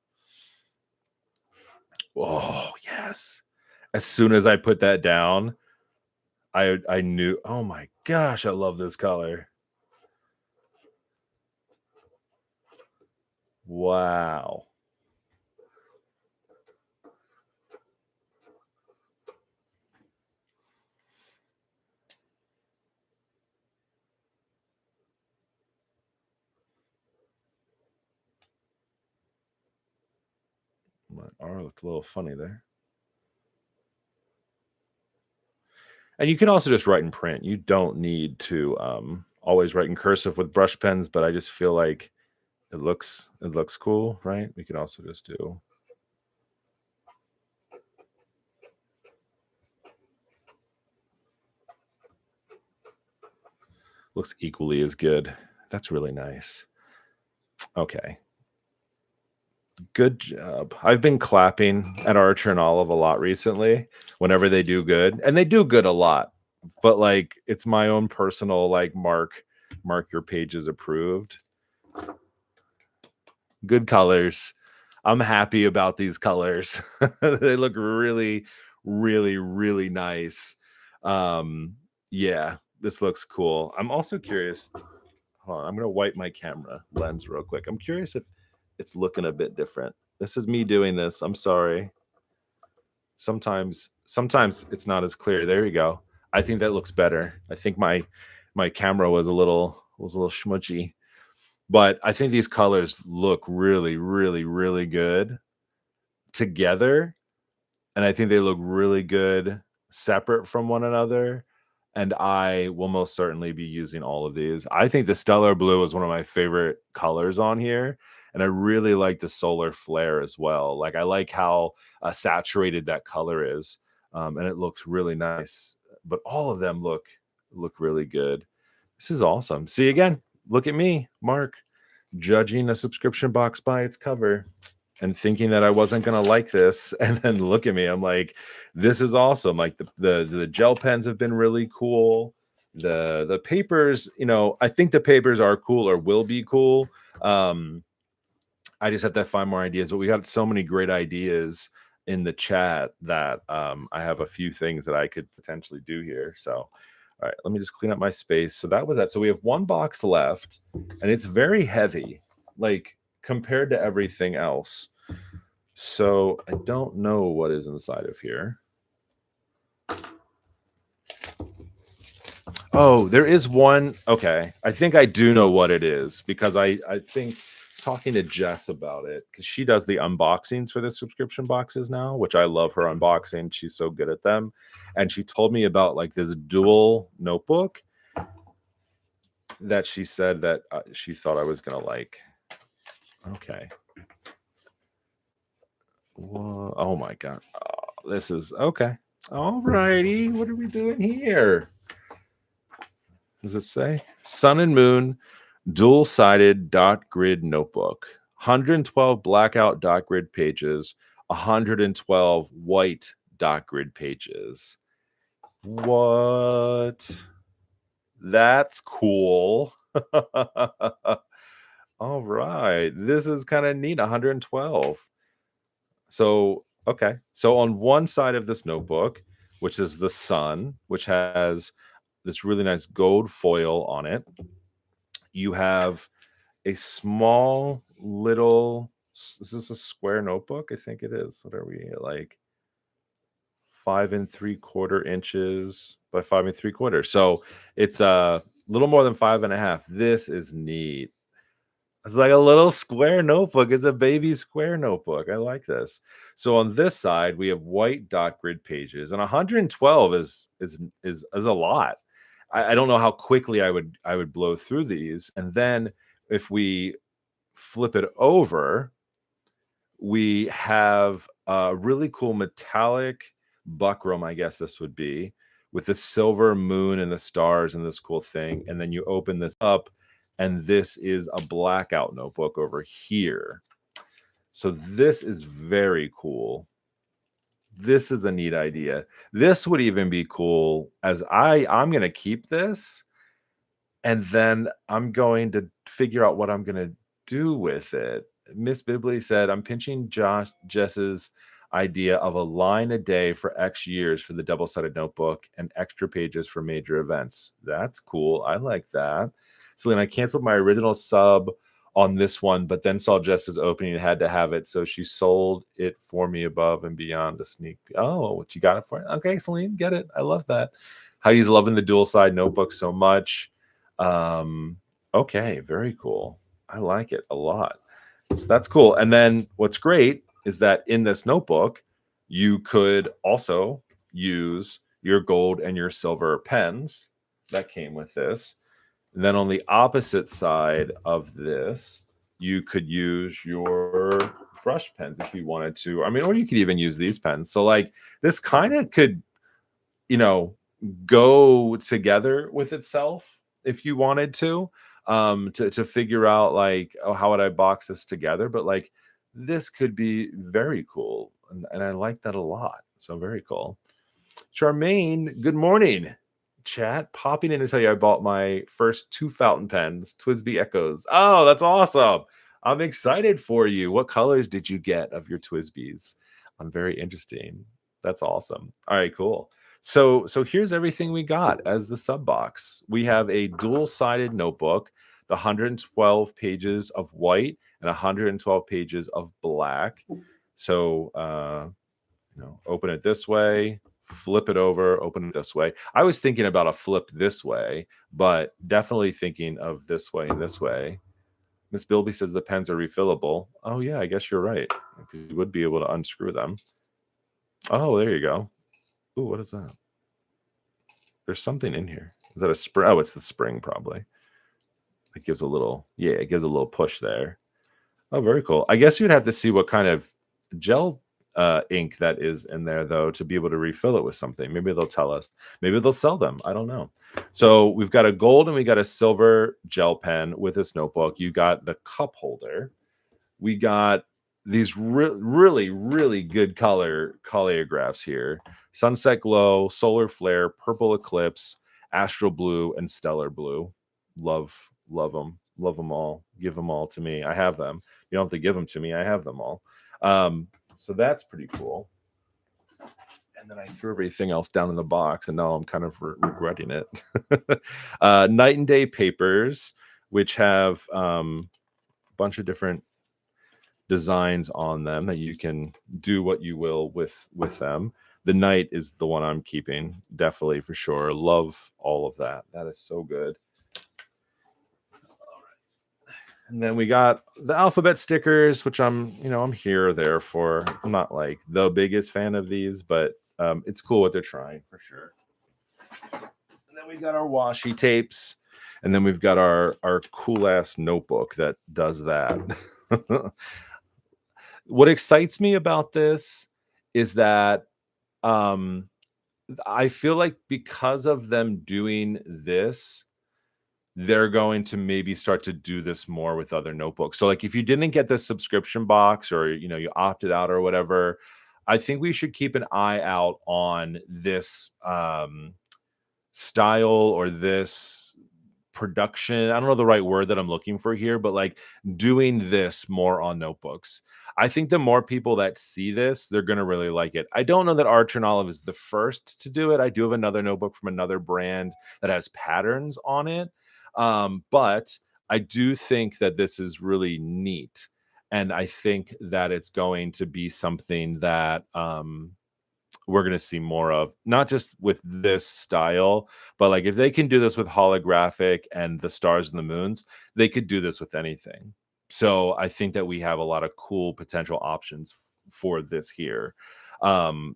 Oh yes. As soon as I put that down, I knew, oh my gosh, I love this color. Wow. My R looked a little funny there. And you can also just write in print. You don't need to always write in cursive with brush pens, but I just feel like it looks cool, right? We can also just do looks equally as good. That's really nice. Okay. Good job. I've been clapping at Archer and Olive a lot recently whenever they do good. And they do good a lot. But like it's my own personal like mark your pages approved. Good colors. I'm happy about these colors. They look really, really, really nice. Yeah, this looks cool. I'm also curious. Hold on, I'm gonna wipe my camera lens real quick. I'm curious if it's looking a bit different. This is me doing this. I'm sorry. Sometimes it's not as clear. There you go. I think that looks better. I think my camera was a little schmutzy. But I think these colors look really, really, really good together. And I think they look really good separate from one another. And I will most certainly be using all of these. I think the stellar blue is one of my favorite colors on here. And I really like the solar flare as well. Like I like how saturated that color is. And it looks really nice. But all of them look really good. This is awesome. See again, look at me, Mark, judging a subscription box by its cover and thinking that I wasn't gonna like this, and then look at me. I'm like, this is awesome. Like the gel pens have been really cool. The papers, I think the papers are cool or will be cool. I just have to find more ideas, but we got so many great ideas in the chat that I have a few things that I could potentially do here. So, all right, let me just clean up my space. So that was that. So we have one box left, and it's very heavy, like compared to everything else. So I don't know what is inside of here. Oh, there is one. Okay. I think I do know what it is because I think talking to Jess about it because she does the unboxings for the subscription boxes now, which I love her unboxing. She's so good at them. And she told me about like this dual notebook that she said that she thought I was going to like. Okay. Whoa. Oh my God. Oh, this is okay. All righty. What are we doing here? Does it say Sun and Moon dual-sided dot grid notebook, 112 blackout dot grid pages, 112 white dot grid pages? What? That's cool. All right, this is kind of neat. 112. So okay, so on one side of this notebook, which is the sun, which has this really nice gold foil on it, you have a small little, is this a square notebook? I think it is. What are we at, like 5 3/4 inches by 5 3/4? So it's a little more than 5.5. This is neat. It's like a little square notebook. It's a baby square notebook. I like this. So on this side, we have white dot grid pages, and 112 is a lot. I don't know how quickly I would blow through these. And then if we flip it over, we have a really cool metallic buckram, I guess this would be, with the silver moon and the stars and this cool thing. And then you open this up, and this is a blackout notebook over here. So this is very cool. This is a neat idea. This would even be cool as I'm going to keep this, and then I'm going to figure out what I'm going to do with it. Miss Bibley said, I'm pinching Jess's idea of a line a day for X years for the double-sided notebook and extra pages for major events. That's cool. I like that. Celine, I canceled my original sub on this one, but then saw Jess's opening and had to have it. So she sold it for me above and beyond the sneak. Oh, what you got it for? Okay, Celine, get it. I love that. Heidi's loving the dual side notebook so much. Okay, very cool. I like it a lot. So that's cool. And then what's great is that in this notebook, you could also use your gold and your silver pens that came with this. And then on the opposite side of this, you could use your brush pens if you wanted to. I mean, or you could even use these pens. So like this kind of could, go together with itself if you wanted to figure out like, oh, how would I box this together? But like this could be very cool. And I like that a lot. So very cool. Charmaine, good morning. Chat, popping in to tell you I bought my first 2 fountain pens, TWSBI Echoes. Oh, that's awesome. I'm excited for you. What colors did you get of your TWSBIs? I'm very interesting. That's awesome. All right, cool. So here's everything we got as the sub box. We have a dual-sided notebook, the 112 pages of white and 112 pages of black. So open it this way, flip it over, open it this way. I was thinking about a flip this way, but definitely thinking of this way and this way. Miss Bilby says the pens are refillable. Oh yeah, I guess you're right. You would be able to unscrew them. Oh, there you go. Ooh, what is that? There's something in here. Is that a spring? Oh, it's the spring probably. It gives a little, it gives a little push there. Oh, very cool. I guess you'd have to see what kind of gel ink that is in there though to be able to refill it with something. Maybe they'll tell us. Maybe they'll sell them. I don't know. So we've got a gold and we got a silver gel pen with this notebook. You got the cup holder. We got these really, really good color Calligraphs here. Sunset Glow, Solar Flare, Purple Eclipse, Astral Blue, and Stellar Blue. Love them. Love them all. Give them all to me. I have them. You don't have to give them to me. I have them all. So that's pretty cool. And then I threw everything else down in the box, and now I'm kind of regretting it. Night and Day papers, which have a bunch of different designs on them that you can do what you will with them. The night is the one I'm keeping, definitely for sure. Love all of that. That is so good. And then we got the alphabet stickers, which I'm here or there for. I'm not like the biggest fan of these, but it's cool what they're trying for sure. And then we got our washi tapes, and then we've got our cool ass notebook that does that. What excites me about this is that I feel like because of them doing this, they're going to maybe start to do this more with other notebooks. So like if you didn't get the subscription box or you opted out or whatever, I think we should keep an eye out on this style or this production. I don't know the right word that I'm looking for here, but like doing this more on notebooks. I think the more people that see this, they're going to really like it. I don't know that Archer and Olive is the first to do it. I do have another notebook from another brand that has patterns on it. But I do think that this is really neat. And I think that it's going to be something that we're going to see more of, not just with this style, but like if they can do this with holographic and the stars and the moons, they could do this with anything. So I think that we have a lot of cool potential options for this here.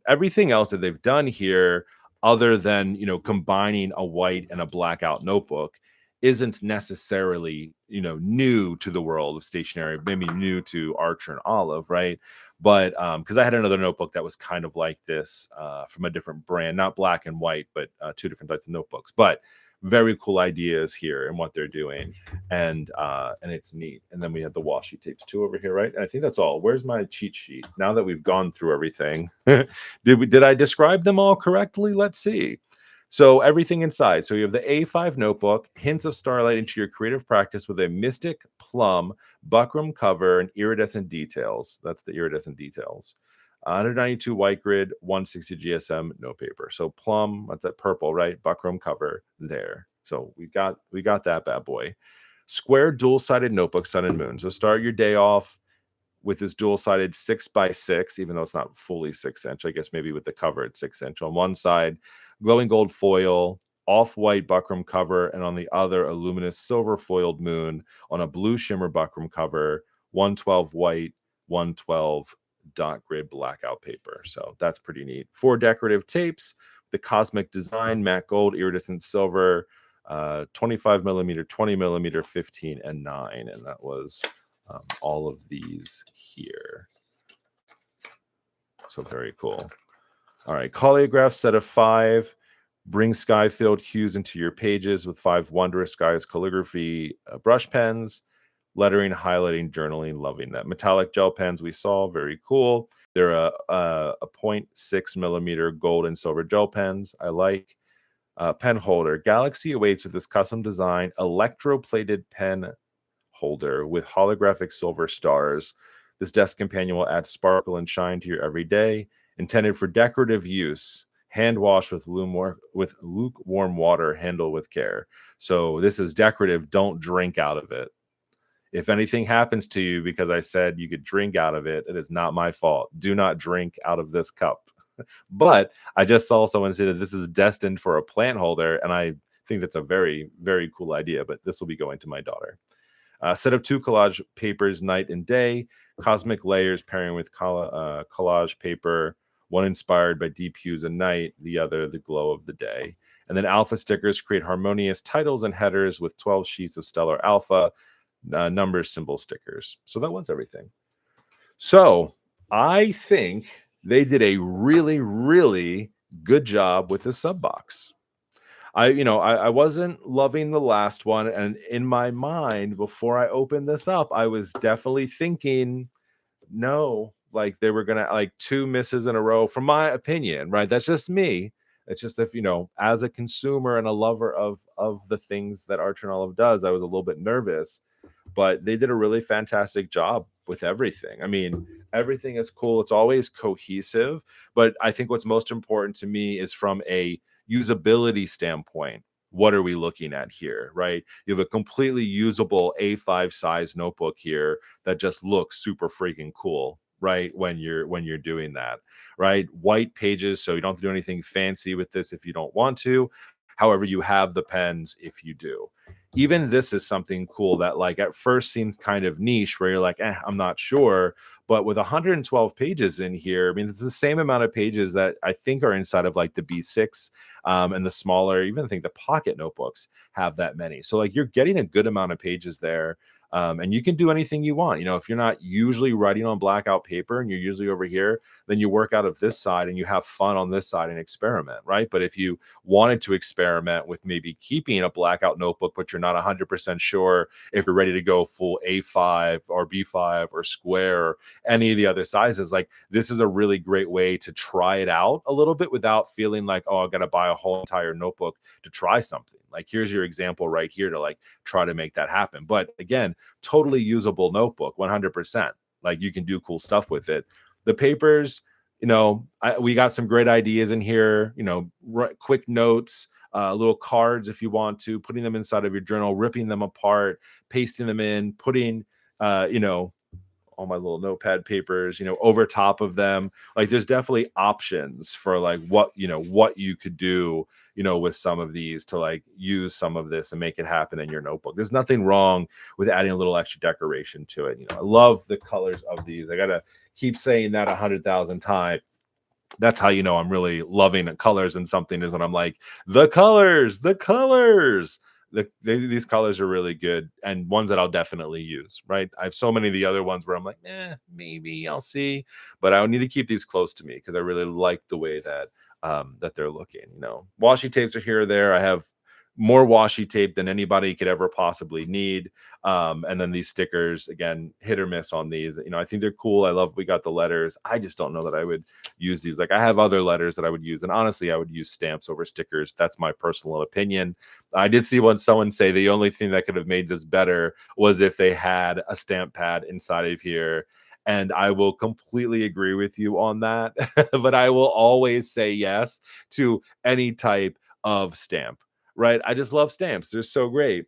Everything else that they've done here, other than combining a white and a blackout notebook, isn't necessarily, new to the world of stationery, maybe new to Archer and Olive, right? But because I had another notebook that was kind of like this from a different brand, not black and white, but two different types of notebooks. But very cool ideas here and what they're doing, and it's neat. And then we have the washi tapes too over here, right? And I think that's all. Where's my cheat sheet? Now that we've gone through everything, did I describe them all correctly? Let's see. So everything inside. So you have the A5 notebook, hints of starlight into your creative practice with a mystic plum buckram cover and iridescent details. That's the iridescent details. 192 white grid, 160 GSM, no paper. So plum, that's that purple, right? Buckram cover there. So we got that bad boy. Square dual-sided notebook, sun and moon. So start your day off with this dual-sided 6x6, even though it's not fully 6-inch. I guess maybe with the cover it's 6-inch. On one side, glowing gold foil, off-white buckram cover, and on the other, a luminous silver foiled moon on a blue shimmer buckram cover, 112 white, 112 dot grid blackout paper. So that's pretty neat. 4 decorative tapes, the cosmic design, matte gold, iridescent silver, 25 millimeter, 20 millimeter, 15, and 9. And that was all of these here. So very cool. All right, Calliograph set of 5. Bring sky-filled hues into your pages with 5 Wondrous Skies calligraphy brush pens. Lettering, highlighting, journaling, loving that. Metallic gel pens we saw, very cool. They're a 0.6 millimeter gold and silver gel pens. I like. Pen holder. Galaxy awaits with this custom design electroplated pen holder with holographic silver stars. This desk companion will add sparkle and shine to your everyday. Intended for decorative use. Hand wash with lukewarm water. Handle with care. So this is decorative. Don't drink out of it. If anything happens to you because I said you could drink out of it, it is not my fault. Do not drink out of this cup. But I just saw someone say that this is destined for a plant holder, and I think that's a very, very cool idea, but this will be going to my daughter. Set of 2 collage papers, night and day. Cosmic layers pairing with collage paper. One inspired by deep hues at night, the other the glow of the day. And then alpha stickers create harmonious titles and headers with 12 sheets of stellar alpha. Number symbol stickers. So that was everything. So I think they did a really, really good job with the sub box. I wasn't loving the last one, and in my mind before I opened this up, I was definitely thinking, no, like they were gonna like 2 misses in a row, from my opinion, right? That's just me. It's just if as a consumer and a lover of the things that Archer and Olive does, I was a little bit nervous. But they did a really fantastic job with everything. I mean, everything is cool. It's always cohesive. But I think what's most important to me is from a usability standpoint. What are we looking at here, right? You have a completely usable A5 size notebook here that just looks super freaking cool, right? When you're doing that, right? White pages, so you don't have to do anything fancy with this if you don't want to. However, you have the pens if you do. Even this is something cool that like at first seems kind of niche where you're like, I'm not sure. But with 112 pages in here, I mean, it's the same amount of pages that I think are inside of like the B6 and the smaller, even I think the pocket notebooks have that many. So like you're getting a good amount of pages there. And you can do anything you want. If you're not usually writing on blackout paper and you're usually over here, then you work out of this side and you have fun on this side and experiment, right? But if you wanted to experiment with maybe keeping a blackout notebook, but you're not 100% sure if you're ready to go full A5 or B5 or square or any of the other sizes, like this is a really great way to try it out a little bit without feeling like, oh, I got to buy a whole entire notebook to try something. Like here's your example right here to like try to make that happen. But again, totally usable notebook, 100%. Like you can do cool stuff with it. The papers, we got some great ideas in here, quick notes, little cards if you want to, putting them inside of your journal, ripping them apart, pasting them in, putting, all my little notepad papers, over top of them. Like there's definitely options for like what you could do, with some of these to like use some of this and make it happen in your notebook. There's nothing wrong with adding a little extra decoration to it. I love the colors of these. I got to keep saying that 100,000 times. That's how I'm really loving colors and something is when I'm like, the colors. these colors are really good and ones that I'll definitely use, right? I have so many of the other ones where I'm like, maybe I'll see, but I need to keep these close to me because I really like the way that that they're looking. Washi tapes are here or there. I have more washi tape than anybody could ever possibly need. And then these stickers, again, hit or miss on these. I think they're cool. I love we got the letters. I just don't know that I would use these. Like I have other letters that I would use, and honestly, I would use stamps over stickers. That's my personal opinion. I did see someone say the only thing that could have made this better was if they had a stamp pad inside of here. And I will completely agree with you on that. But I will always say yes to any type of stamp, right? I just love stamps. They're so great.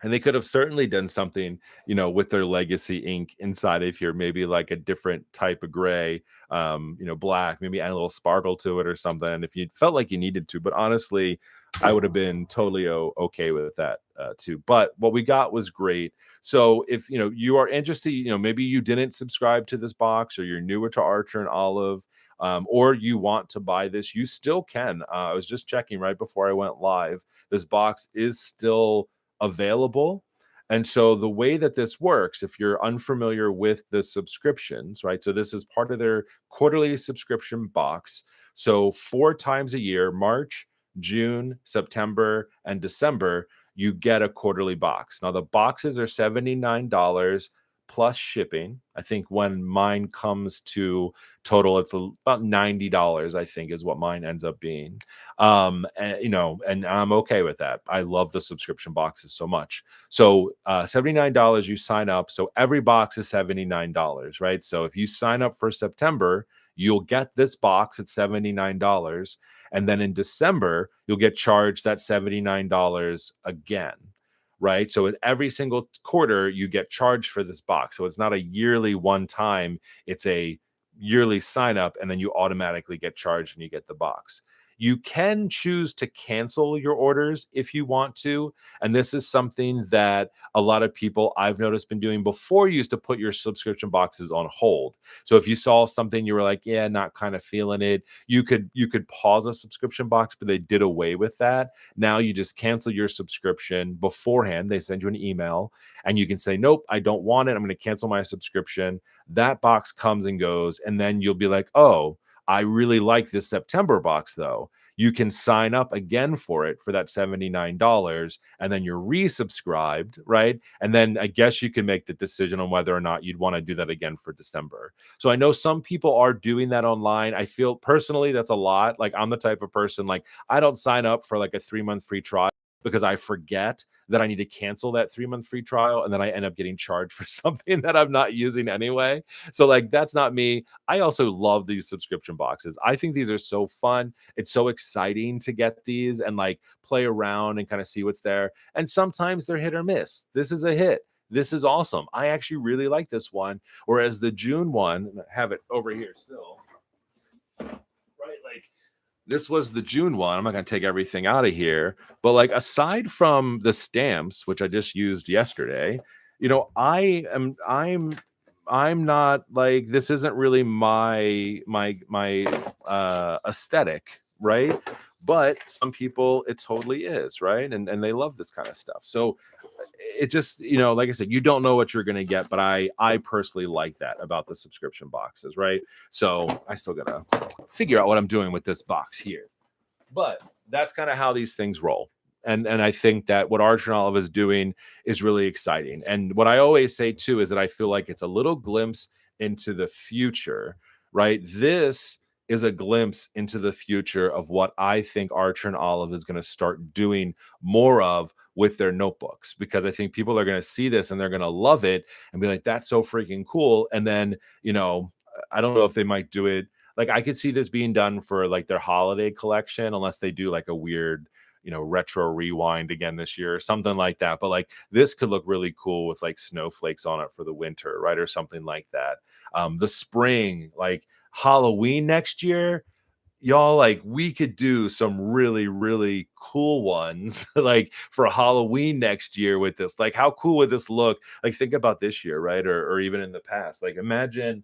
And they could have certainly done something, with their legacy ink inside of here, maybe like a different type of gray, black, maybe add a little sparkle to it or something if you felt like you needed to. But honestly, I would have been totally okay with that too. But what we got was great. So if you are interested, maybe you didn't subscribe to this box, or you're newer to Archer and Olive, or you want to buy this, you still can. I was just checking right before I went live. This box is still available. And so the way that this works, if you're unfamiliar with the subscriptions, right? So this is part of their quarterly subscription box. So 4 times a year, March, June, September, and December, you get a quarterly box. Now the boxes are $79 plus shipping. I think when mine comes to total, it's about $90, I think, is what mine ends up being. And I'm okay with that. I love the subscription boxes so much. So $79, you sign up. So every box is $79, right? So if you sign up for September, you'll get this box at $79. And then in December, you'll get charged that $79 again, right? So with every single quarter, you get charged for this box. So it's not a yearly one time, it's a yearly sign up, and then you automatically get charged and you get the box. You can choose to cancel your orders if you want to. And this is something that a lot of people I've noticed been doing before. You used to put your subscription boxes on hold. So if you saw something, you were like, yeah, not kind of feeling it, you could pause a subscription box, but they did away with that. Now you just cancel your subscription beforehand. They send you an email and you can say, nope, I don't want it. I'm going to cancel my subscription. That box comes and goes. And then you'll be like, oh, I really like this September box, though. You can sign up again for it for that $79, and then you're resubscribed, right? And then I guess you can make the decision on whether or not you'd want to do that again for December. So I know some people are doing that online. I feel personally that's a lot. Like I'm the type of person, like I don't sign up for like a 3-month free trial because I forget that I need to cancel that 3-month free trial, and then I end up getting charged for something that I'm not using anyway. So like that's not me. I also love these subscription boxes. I think these are so fun. It's so exciting to get these and like play around and kind of see what's there. And sometimes they're hit or miss. This is a hit. This is awesome. I actually really like this one. Whereas the June one, I have it over here still, right? Like this was the June one. I'm not going to take everything out of here, but like aside from the stamps, which I just used yesterday, I'm not like, this isn't really my aesthetic, right? But some people it totally is, right? And they love this kind of stuff. So it just, like I said, you don't know what you're going to get, but I personally like that about the subscription boxes, right? So I still gotta figure out what I'm doing with this box here, but that's kind of how these things roll. And I think that what Arch and Olive is doing is really exciting. And what I always say too is that I feel like it's a little glimpse into the future, right? This is a glimpse into the future of what I think Archer and Olive is going to start doing more of with their notebooks, because I think people are going to see this and they're going to love it and be like, that's so freaking cool. And then, I don't know if they might do it. Like I could see this being done for like their holiday collection, unless they do like a weird, retro rewind again this year or something like that. But like this could look really cool with like snowflakes on it for the winter, right? Or something like that. The spring, like Halloween next year, y'all, like we could do some really, really cool ones like for Halloween next year with this. Like how cool would this look? Like think about this year, right? Or even in the past. Like imagine,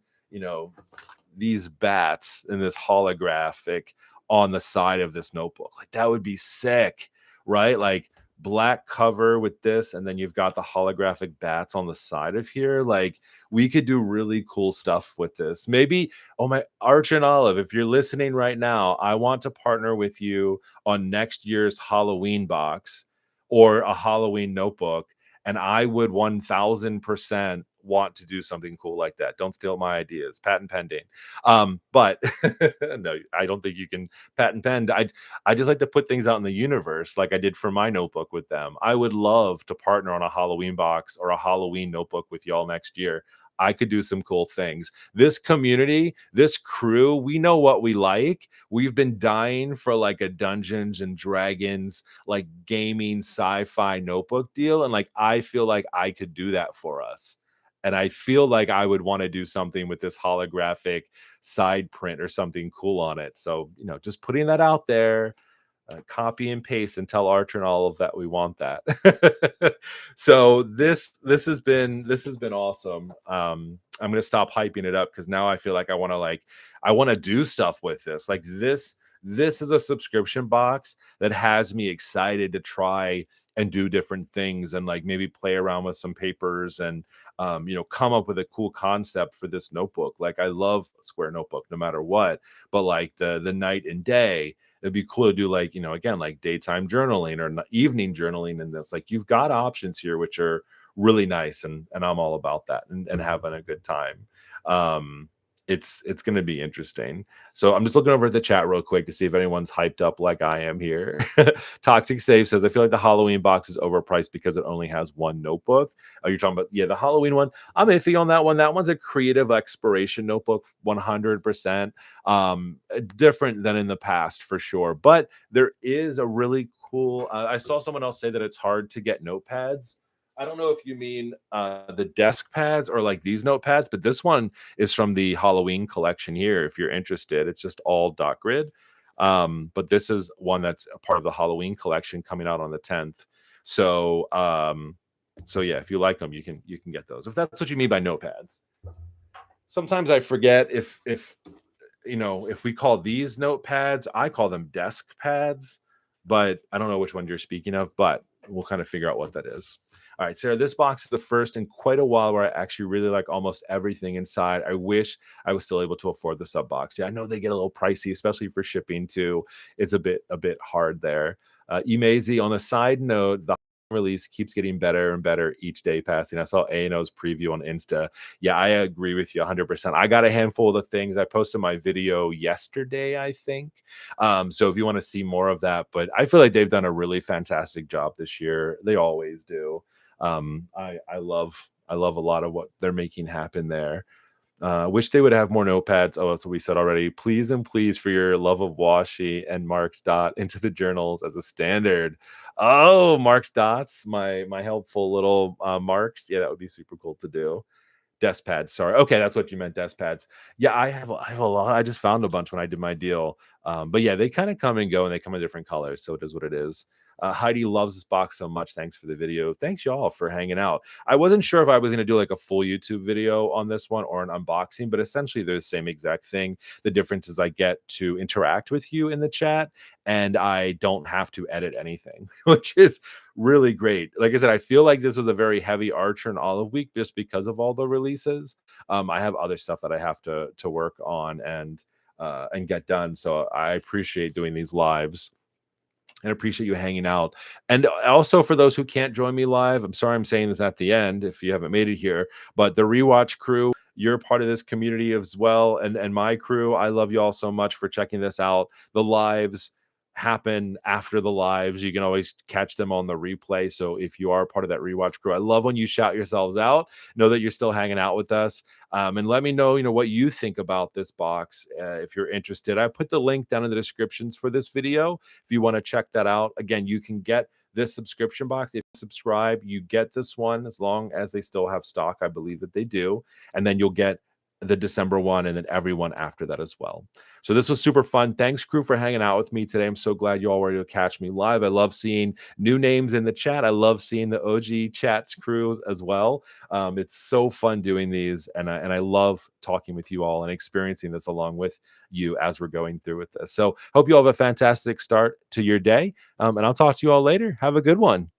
these bats in this holographic on the side of this notebook. Like that would be sick, right? Like black cover with this, and then you've got the holographic bats on the side of here. Like, we could do really cool stuff with this. Maybe, oh my, Arch and Olive, if you're listening right now, I want to partner with you on next year's Halloween box or a Halloween notebook. And I would 1000% want to do something cool like that. Don't steal my ideas. Patent pending. But no, I don't think you can patent pending. I just like to put things out in the universe like I did for my notebook with them. I would love to partner on a Halloween box or a Halloween notebook with y'all next year. I could do some cool things. This community, this crew, we know what we like. We've been dying for like a Dungeons and Dragons, like gaming sci-fi notebook deal. And like, I feel like I could do that for us. And I feel like I would want to do something with this holographic side print or something cool on it. So, just putting that out there. Copy and paste and tell Archer and all of that we want that. So this has been awesome. I'm gonna stop hyping it up because now I feel like I want to do stuff with this. Like this is a subscription box that has me excited to try and do different things and like maybe play around with some papers and come up with a cool concept for this notebook. Like, I love a square notebook no matter what, but like the night and day, it'd be cool to do like, again, like daytime journaling or evening journaling in this. Like, you've got options here which are really nice, and I'm all about that and having a good time. It's going to be interesting. So I'm just looking over at the chat real quick to see if anyone's hyped up like I am here. Toxic Safe says, I feel like the Halloween box is overpriced because it only has one notebook. Oh, you're talking about, yeah, the Halloween one. I'm iffy on that one. That one's a creative exploration notebook, 100%. Different than in the past for sure. But there is a really cool, I saw someone else say that it's hard to get notepads. I don't know if you mean the desk pads or like these notepads, but this one is from the Halloween collection here. If you're interested, it's just all dot grid. But this is one that's a part of the Halloween collection coming out on the 10th. So, so yeah, if you like them, you can get those. If that's what you mean by notepads. Sometimes I forget if we call these notepads, I call them desk pads, but I don't know which one you're speaking of, but we'll kind of figure out what that is. All right, Sarah, this box is the first in quite a while where I actually really like almost everything inside. I wish I was still able to afford the sub box. Yeah, I know they get a little pricey, especially for shipping too. It's a bit hard there. Emazy, on a side note, the release keeps getting better and better each day passing. I saw A&O's preview on Insta. Yeah, I agree with you 100%. I got a handful of the things. I posted my video yesterday, I think. So if you want to see more of that, but I feel like they've done a really fantastic job this year. They always do. I love a lot of what they're making happen there. Wish they would have more notepads. Oh, that's what we said already. Please and please, for your love of Washi and Mark's dot into the journals as a standard. Oh, Mark's dots, my helpful little marks. Yeah, that would be super cool to do. Desk pads. Sorry. Okay, that's what you meant. Desk pads. Yeah, I have a lot. I just found a bunch when I did my deal. But yeah, they kind of come and go, and they come in different colors. So it is what it is. Heidi loves this box so much. Thanks for the video. Thanks y'all for hanging out. I wasn't sure if I was going to do like a full YouTube video on this one or an unboxing, but essentially they're the same exact thing. The difference is I get to interact with you in the chat and I don't have to edit anything, which is really great. Like I said, I feel like this was a very heavy Archer and Olive week just because of all the releases. I have other stuff that I have to work on and get done. So I appreciate doing these lives and appreciate you hanging out. And also for those who can't join me live, I'm sorry I'm saying this at the end if you haven't made it here, but the Rewatch crew, you're part of this community as well. And my crew, I love you all so much for checking this out. The lives happen after the lives. You can always catch them on the replay. So if you are part of that Rewatch crew, I love when you shout yourselves out. Know that you're still hanging out with us. And let me know, what you think about this box. If you're interested, I put the link down in the descriptions for this video. If you want to check that out, again, you can get this subscription box. If you subscribe, you get this one as long as they still have stock. I believe that they do. And then you'll get the December one, and then everyone after that as well. So this was super fun. Thanks, crew, for hanging out with me today. I'm so glad you all were able to catch me live. I love seeing new names in the chat. I love seeing the OG chats crews as well. It's so fun doing these, and I love talking with you all and experiencing this along with you as we're going through with this. So hope you all have a fantastic start to your day, and I'll talk to you all later. Have a good one.